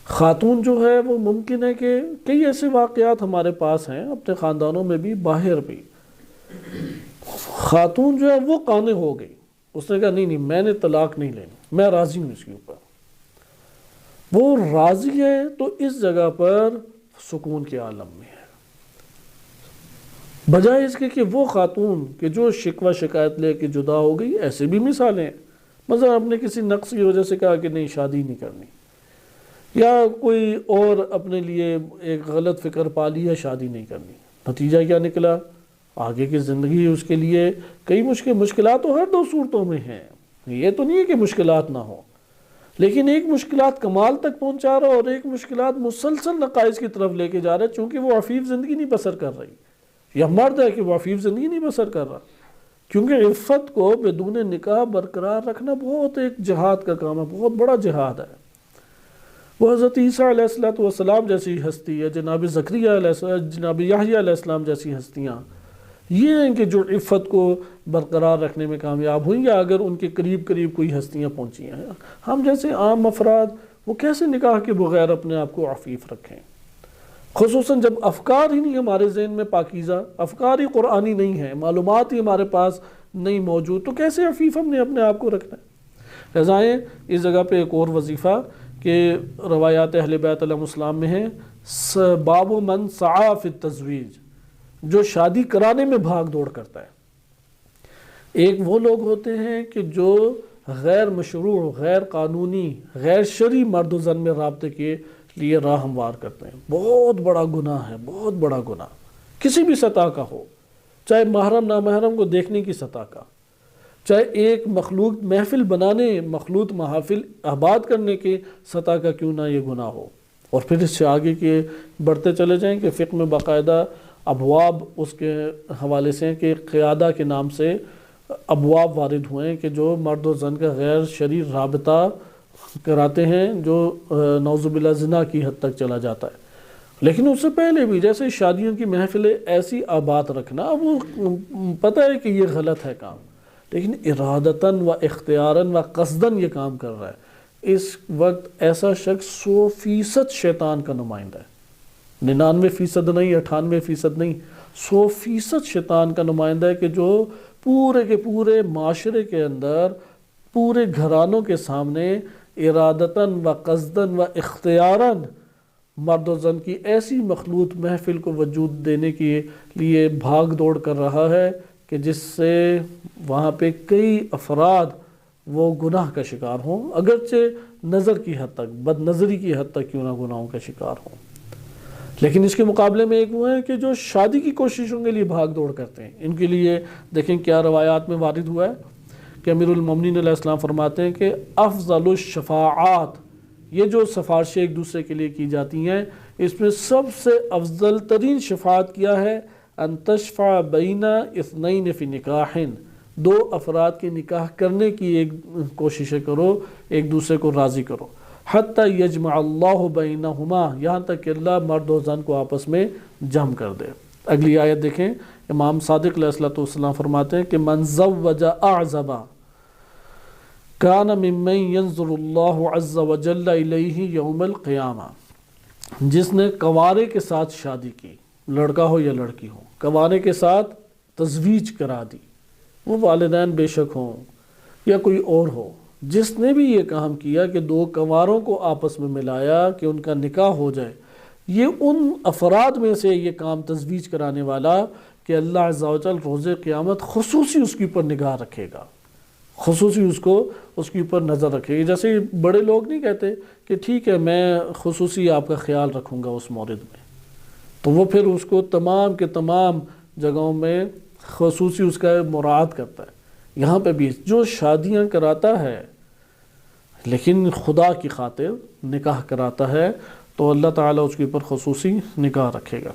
[SPEAKER 1] خاتون جو ہے وہ ممکن ہے کہ کئی ایسے واقعات ہمارے پاس ہیں اپنے خاندانوں میں بھی باہر بھی، خاتون جو ہے وہ قانع ہو گئی، اس نے کہا نہیں میں نے طلاق نہیں لینی، میں راضی ہوں اس کے اوپر، وہ راضی ہے تو اس جگہ پر سکون کے عالم میں ہے، بجائے اس کے کہ وہ خاتون کہ جو شکوہ شکایت لے کے جدا ہو گئی۔ ایسے بھی مثالیں ہیں، مثلا اپنے کسی نقص کی وجہ سے کہا کہ نہیں شادی نہیں کرنی، یا کوئی اور اپنے لیے ایک غلط فکر پا لی ہے شادی نہیں کرنی، نتیجہ کیا نکلا؟ آگے کی زندگی اس کے لیے کئی مشکلات تو ہر دو صورتوں میں ہیں، یہ تو نہیں ہے کہ مشکلات نہ ہوں، لیکن ایک مشکلات کمال تک پہنچا رہا اور ایک مشکلات مسلسل نقائص کی طرف لے کے جا رہا ہے، چونکہ وہ عفیف زندگی نہیں بسر کر رہی، یا مرد ہے کہ وہ عفیف زندگی نہیں بسر کر رہا، کیونکہ عفت کو بدون نکاح برقرار رکھنا بہت ایک جہاد کا کام ہے، بہت بڑا جہاد ہے۔ وہ حضرت عیسیٰ علیہ السلام جیسی ہستی ہے، جناب زکریا علیہ السلام، جناب یحییٰ علیہ السلام جیسی ہستیاں، یہ ہیں کہ جو عفت کو برقرار رکھنے میں کامیاب ہوئی، یا اگر ان کے قریب کوئی ہستیاں پہنچی ہیں۔ ہم جیسے عام افراد وہ کیسے نکاح کے بغیر اپنے آپ کو عفیف رکھیں، خصوصاً جب افکار ہی نہیں ہمارے ذہن میں پاکیزہ، افکار ہی قرآنی نہیں ہیں، معلومات ہی ہمارے پاس نہیں موجود، تو کیسے عفیف ہم نے اپنے آپ کو رکھنا ہے؟ لہذا اس جگہ پہ ایک اور وظیفہ کہ روایات اہل بیت علیہ السلام میں ہے، باب من سعی فی التزویج، جو شادی کرانے میں بھاگ دوڑ کرتا ہے۔ ایک وہ لوگ ہوتے ہیں کہ جو غیر مشروع، غیر قانونی، غیر شرعی مرد و زن میں رابطے کے لیے راہ ہموار کرتے ہیں، بہت بڑا گناہ ہے، بہت بڑا گناہ، کسی بھی سطح کا ہو، چاہے محرم نامحرم کو دیکھنے کی سطح کا، چاہے ایک مخلوط محفل بنانے، مخلوط محافل آباد کرنے کے سطح کا کیوں نہ یہ گناہ ہو۔ اور پھر اس سے آگے کے بڑھتے چلے جائیں کہ فقہ میں باقاعدہ ابواب اس کے حوالے سے ہیں کہ قیادہ کے نام سے ابواب وارد ہوئے ہیں کہ جو مرد و زن کا غیر شرعی رابطہ کراتے ہیں، جو نعوذ باللہ زنا کی حد تک چلا جاتا ہے۔ لیکن اس سے پہلے بھی جیسے شادیوں کی محفلیں ایسی آباد رکھنا، اب وہ پتہ ہے کہ یہ غلط ہے کام، لیکن ارادتاً و اختیاراً و قصداً یہ کام کر رہا ہے، اس وقت ایسا شخص 100% شیطان کا نمائندہ ہے، 99% نہیں، 98% نہیں، 100% شیطان کا نمائندہ ہے، کہ جو پورے کے پورے معاشرے کے اندر، پورے گھرانوں کے سامنے ارادتاً و قصداً و اختیاراً مرد و زن کی ایسی مخلوط محفل کو وجود دینے کے لیے بھاگ دوڑ کر رہا ہے کہ جس سے وہاں پہ کئی افراد وہ گناہ کا شکار ہوں، اگرچہ نظر کی حد تک، بد نظری کی حد تک کیوں نہ گناہوں کا شکار ہوں۔ لیکن اس کے مقابلے میں ایک وہ ہیں کہ جو شادی کی کوششوں کے لیے بھاگ دوڑ کرتے ہیں، ان کے لیے دیکھیں کیا روایات میں وارد ہوا ہے کہ امیر المومنین علیہ السلام فرماتے ہیں کہ افضل الشفاعات، یہ جو سفارشیں ایک دوسرے کے لیے کی جاتی ہیں، اس میں سب سے افضل ترین شفاعت کیا ہے ان تشفع بین اثنین فی نکاح، دو افراد کے نکاح کرنے کی ایک کوششیں کرو، ایک دوسرے کو راضی کرو، حتی یجمع اللہ بینہما، یہاں تک کہ اللہ مرد و زن کو آپس میں جمع کر دے۔ اگلی آیت دیکھیں، امام صادق علیہ السلام فرماتے ہیں کہ من زوج اعزبا کان ممن ینظر اللہ عز وجل الیہ یوم القیامہ، جس نے کنوارے کے ساتھ شادی کی، لڑکا ہو یا لڑکی ہو، کنوارے کے ساتھ تزویج کرا دی، وہ والدین بے شک ہوں یا کوئی اور ہو، جس نے بھی یہ کام کیا کہ دو کنواروں کو آپس میں ملایا کہ ان کا نکاح ہو جائے، یہ ان افراد میں سے یہ کام تزویج کرانے والا کہ اللہ عز و جل روز قیامت خصوصی اس کے اوپر نگاہ رکھے گا، خصوصی اس کے اوپر نظر رکھے گا۔ جیسے بڑے لوگ نہیں کہتے کہ ٹھیک ہے میں خصوصی آپ کا خیال رکھوں گا اس مورد میں، تو وہ پھر اس کو تمام کے تمام جگہوں میں خصوصی اس کا مراعات کرتا ہے۔ یہاں پہ بھی جو شادیاں کراتا ہے لیکن خدا کی خاطر نکاح کراتا ہے تو اللہ تعالیٰ اس کے اوپر خصوصی نگاہ رکھے گا۔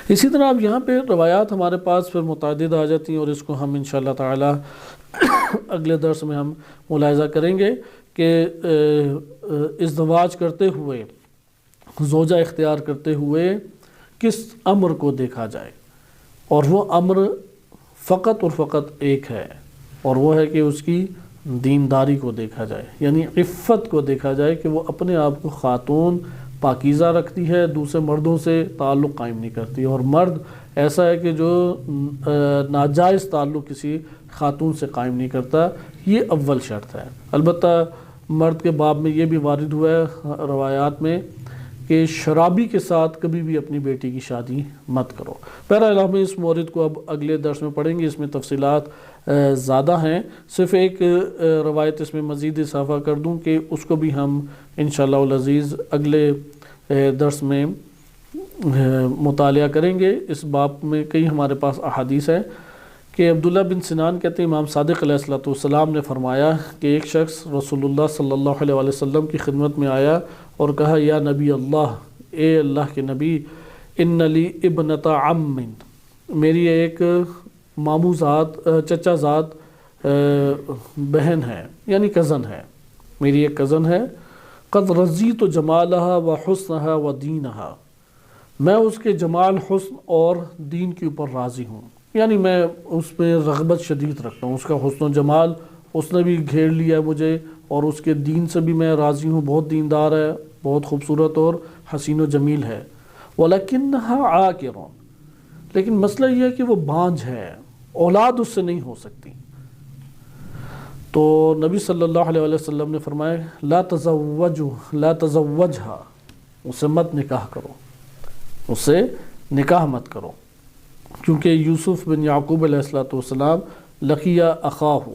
[SPEAKER 1] اسی طرح اب یہاں پہ روایات ہمارے پاس پھر متعدد آ جاتی ہیں، اور اس کو ہم انشاءاللہ تعالیٰ اگلے درس میں ہم ملاحظہ کریں گے کہ ازدواج کرتے ہوئے، زوجہ اختیار کرتے ہوئے کس امر کو دیکھا جائے، اور وہ امر فقط اور فقط ایک ہے، اور وہ ہے کہ اس کی دینداری کو دیکھا جائے، یعنی عفت کو دیکھا جائے کہ وہ اپنے آپ کو خاتون پاکیزہ رکھتی ہے، دوسرے مردوں سے تعلق قائم نہیں کرتی، اور مرد ایسا ہے کہ جو ناجائز تعلق کسی خاتون سے قائم نہیں کرتا، یہ اول شرط ہے۔ البتہ مرد کے باب میں یہ بھی وارد ہوا ہے روایات میں کہ شرابی کے ساتھ کبھی بھی اپنی بیٹی کی شادی مت کرو۔ بہرحال ہم اس مورد کو اب اگلے درس میں پڑھیں گے، اس میں تفصیلات زیادہ ہیں، صرف ایک روایت اس میں مزید اضافہ کر دوں کہ اس کو بھی ہم انشاءاللہ العزیز اگلے درس میں مطالعہ کریں گے۔ اس باب میں کئی ہمارے پاس احادیث ہیں کہ عبداللہ بن سنان کہتے ہیں امام صادق علیہ السلام نے فرمایا کہ ایک شخص رسول اللہ صلی اللہ علیہ وسلم کی خدمت میں آیا اور کہا یا نبی اللہ، اے اللہ کے نبی، ان لی ابنت عم، میری ایک ماموں ذات، چچا ذات بہن ہے، یعنی کزن ہے، میری ایک کزن ہے، قد رضیت جمالہا و حسنہا و دینہا، میں اس کے جمال، حسن اور دین کے اوپر راضی ہوں، یعنی میں اس میں رغبت شدید رکھتا ہوں، اس کا حسن و جمال اس نے بھی گھیر لیا مجھے، اور اس کے دین سے بھی میں راضی ہوں، بہت دیندار ہے، بہت خوبصورت اور حسین و جمیل ہے۔ وَلَكِنَّهَا عَاقِرٌ، لیکن مسئلہ یہ ہے کہ وہ بانجھ ہے، اولاد اس سے نہیں ہو سکتی۔ تو نبی صلی اللہ علیہ وسلم نے فرمایا لا تزوجها، اسے مت نکاح کرو، اس سے نکاح مت کرو، کیونکہ یوسف بن یعقوب علیہ السلام لقیا اخاہ،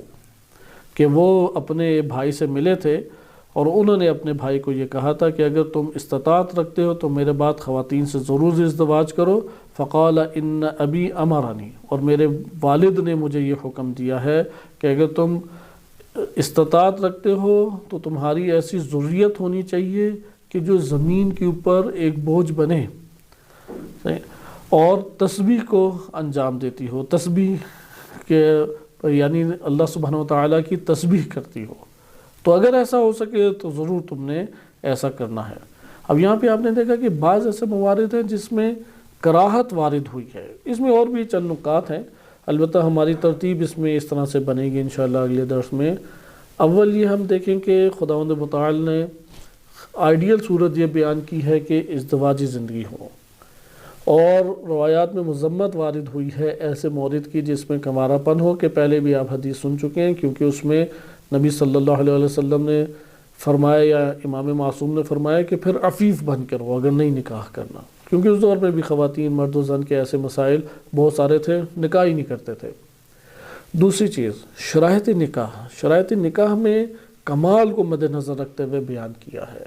[SPEAKER 1] کہ وہ اپنے بھائی سے ملے تھے اور انہوں نے اپنے بھائی کو یہ کہا تھا کہ اگر تم استطاعت رکھتے ہو تو میرے بعد خواتین سے ضرور ازدواج کرو، فقال ان ابی امرنی، اور میرے والد نے مجھے یہ حکم دیا ہے کہ اگر تم استطاعت رکھتے ہو تو تمہاری ایسی ذریت ہونی چاہیے کہ جو زمین کے اوپر ایک بوجھ بنے اور تسبیح کو انجام دیتی ہو، تسبیح کے یعنی اللہ سبحانہ و تعالیٰ کی تسبیح کرتی ہو، تو اگر ایسا ہو سکے تو ضرور تم نے ایسا کرنا ہے۔ اب یہاں پہ آپ نے دیکھا کہ بعض ایسے موارد ہیں جس میں کراہت وارد ہوئی ہے، اس میں اور بھی چند نکات ہیں، البتہ ہماری ترتیب اس میں اس طرح سے بنے گی انشاءاللہ اگلے درس میں۔ اول یہ ہم دیکھیں کہ خداوند متعال نے آئیڈیل صورت یہ بیان کی ہے کہ ازدواجی زندگی ہو، اور روایات میں مذمت وارد ہوئی ہے ایسے مورد کی جس میں کنوارا پن ہو، کہ پہلے بھی آپ حدیث سن چکے ہیں، کیونکہ اس میں نبی صلی اللہ علیہ وسلم نے فرمایا یا امام معصوم نے فرمایا کہ پھر عفیف بن کر ہو اگر نہیں نکاح کرنا، کیونکہ اس دور میں بھی خواتین، مرد و زن کے ایسے مسائل بہت سارے تھے، نکاح ہی نہیں کرتے تھے۔ دوسری چیز شرائط نکاح میں کمال کو مد نظر رکھتے ہوئے بیان کیا ہے،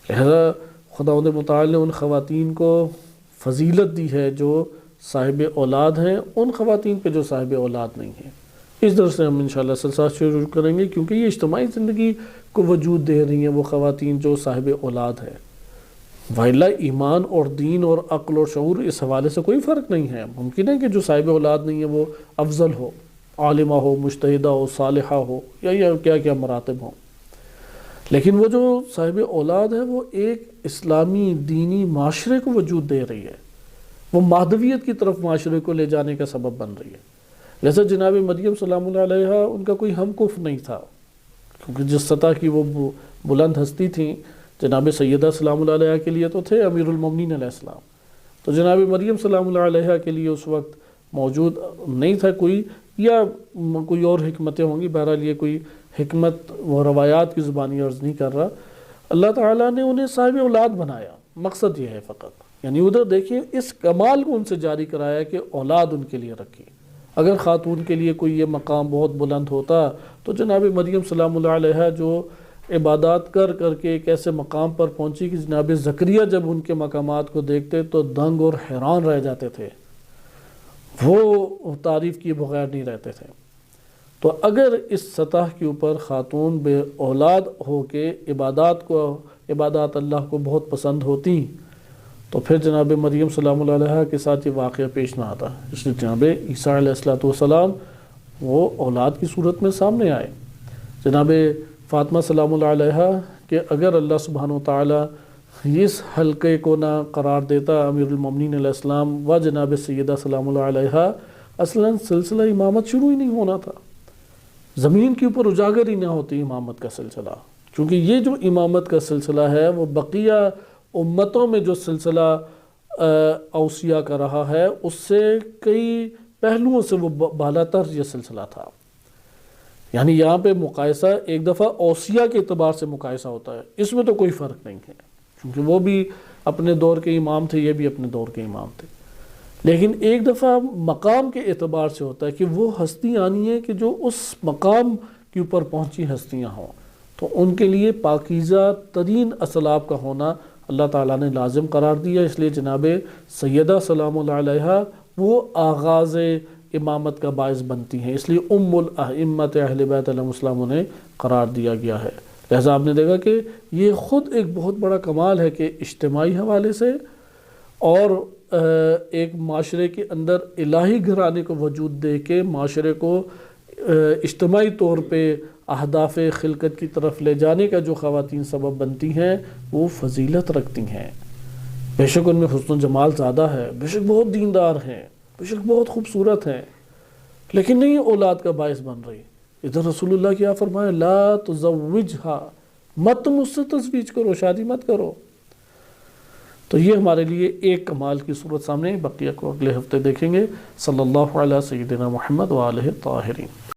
[SPEAKER 1] لہذا خداوند متعال نے ان خواتین کو فضیلت دی ہے جو صاحب اولاد ہیں ان خواتین پہ جو صاحب اولاد نہیں ہیں۔ اس درس سے ہم انشاءاللہ سلسلہ شروع کریں گے، کیونکہ یہ اجتماعی زندگی کو وجود دے رہی ہیں وہ خواتین جو صاحب اولاد ہیں، وائلہ ایمان اور دین اور عقل اور شعور اس حوالے سے کوئی فرق نہیں ہے، ممکن ہے کہ جو صاحب اولاد نہیں ہے وہ افضل ہو، عالمہ ہو، مجتہدہ ہو، صالحہ ہو، یا کیا کیا مراتب ہوں، لیکن وہ جو صاحب اولاد ہے وہ ایک اسلامی دینی معاشرے کو وجود دے رہی ہے، وہ مہدویت کی طرف معاشرے کو لے جانے کا سبب بن رہی ہے۔ جیسے جناب مریم سلام اللہ علیہ ان کا کوئی ہم کف نہیں تھا، کیونکہ جس سطح کی وہ بلند ہستی تھیں، جناب سیدہ سلام اللہ علیہ کے لیے تو تھے امیر المومنین علیہ السلام، تو جناب مریم سلام اللہ علیہ کے لیے اس وقت موجود نہیں تھا کوئی، یا کوئی اور حکمتیں ہوں گی، بہرحال یہ کوئی حکمت و روایات کی زبانی عرض نہیں کر رہا۔ اللہ تعالیٰ نے انہیں صاحب اولاد بنایا، مقصد یہ ہے فقط، یعنی ادھر دیکھیے اس کمال کو ان سے جاری کرایا کہ اولاد ان کے لیے رکھی۔ اگر خاتون کے لیے کوئی یہ مقام بہت بلند ہوتا تو جناب مریم سلام اللہ علیہ جو عبادات کر کر کے ایک ایسے مقام پر پہنچی کہ جناب زکریا جب ان کے مقامات کو دیکھتے تو دنگ اور حیران رہ جاتے تھے، وہ تعریف کیے بغیر نہیں رہتے تھے۔ تو اگر اس سطح کے اوپر خاتون بے اولاد ہو کے عبادات اللہ کو بہت پسند ہوتی تو پھر جناب مریم سلام اللہ علیہ کے ساتھ یہ واقعہ پیش نہ آتا، اس لیے جناب عیسیٰ علیہ السلام وہ اولاد کی صورت میں سامنے آئے۔ جناب فاطمہ سلام اللہ علیہ کہ اگر اللہ سبحانہ وتعالیٰ اس حلقے کو نہ قرار دیتا امیر المومنین علیہ السلام و جناب سیدہ سلام اللہ علیہ، اصلاً سلسلہ امامت شروع ہی نہیں ہونا تھا، زمین کے اوپر اجاگر ہی نہ ہوتی امامت کا سلسلہ، کیونکہ یہ جو امامت کا سلسلہ ہے وہ بقیہ امتوں میں جو سلسلہ اوصیاء کا رہا ہے اس سے کئی پہلوؤں سے وہ بالاتر یہ سلسلہ تھا۔ یعنی یہاں پہ مقایسہ ایک دفعہ اوصیاء کے اعتبار سے مقایسہ ہوتا ہے، اس میں تو کوئی فرق نہیں ہے، کیونکہ وہ بھی اپنے دور کے امام تھے، یہ بھی اپنے دور کے امام تھے، لیکن ایک دفعہ مقام کے اعتبار سے ہوتا ہے کہ وہ ہستی آنی ہے کہ جو اس مقام کے اوپر پہنچی ہستیاں ہوں، تو ان کے لیے پاکیزہ ترین اسلاف کا ہونا اللہ تعالیٰ نے لازم قرار دیا، اس لیے جناب سیدہ سلام اللہ علیہ وہ آغاز امامت کا باعث بنتی ہیں، اس لیے ام الائمۃ اہل بیت علیہم السلام انہیں قرار دیا گیا ہے۔ لہذا آپ نے دیکھا کہ یہ خود ایک بہت بڑا کمال ہے کہ اجتماعی حوالے سے اور ایک معاشرے کے اندر الہی گھرانے کو وجود دے کے معاشرے کو اجتماعی طور پہ اہداف خلقت کی طرف لے جانے کا جو خواتین سبب بنتی ہیں وہ فضیلت رکھتی ہیں، بے شک ان میں حسن و جمال زیادہ ہے، بے شک بہت دیندار ہیں، بے شک بہت خوبصورت ہیں، لیکن نہیں اولاد کا باعث بن رہی۔ ادھر رسول اللہ کیا فرمایا، لا تزوجھا، مت تم اس سے تزویج کرو، شادی مت کرو۔ تو یہ ہمارے لیے ایک کمال کی صورت سامنے، بقیہ کو اگلے ہفتے دیکھیں گے۔ صلی اللہ علیہ سیدنا محمد وآلہ الطاہرین۔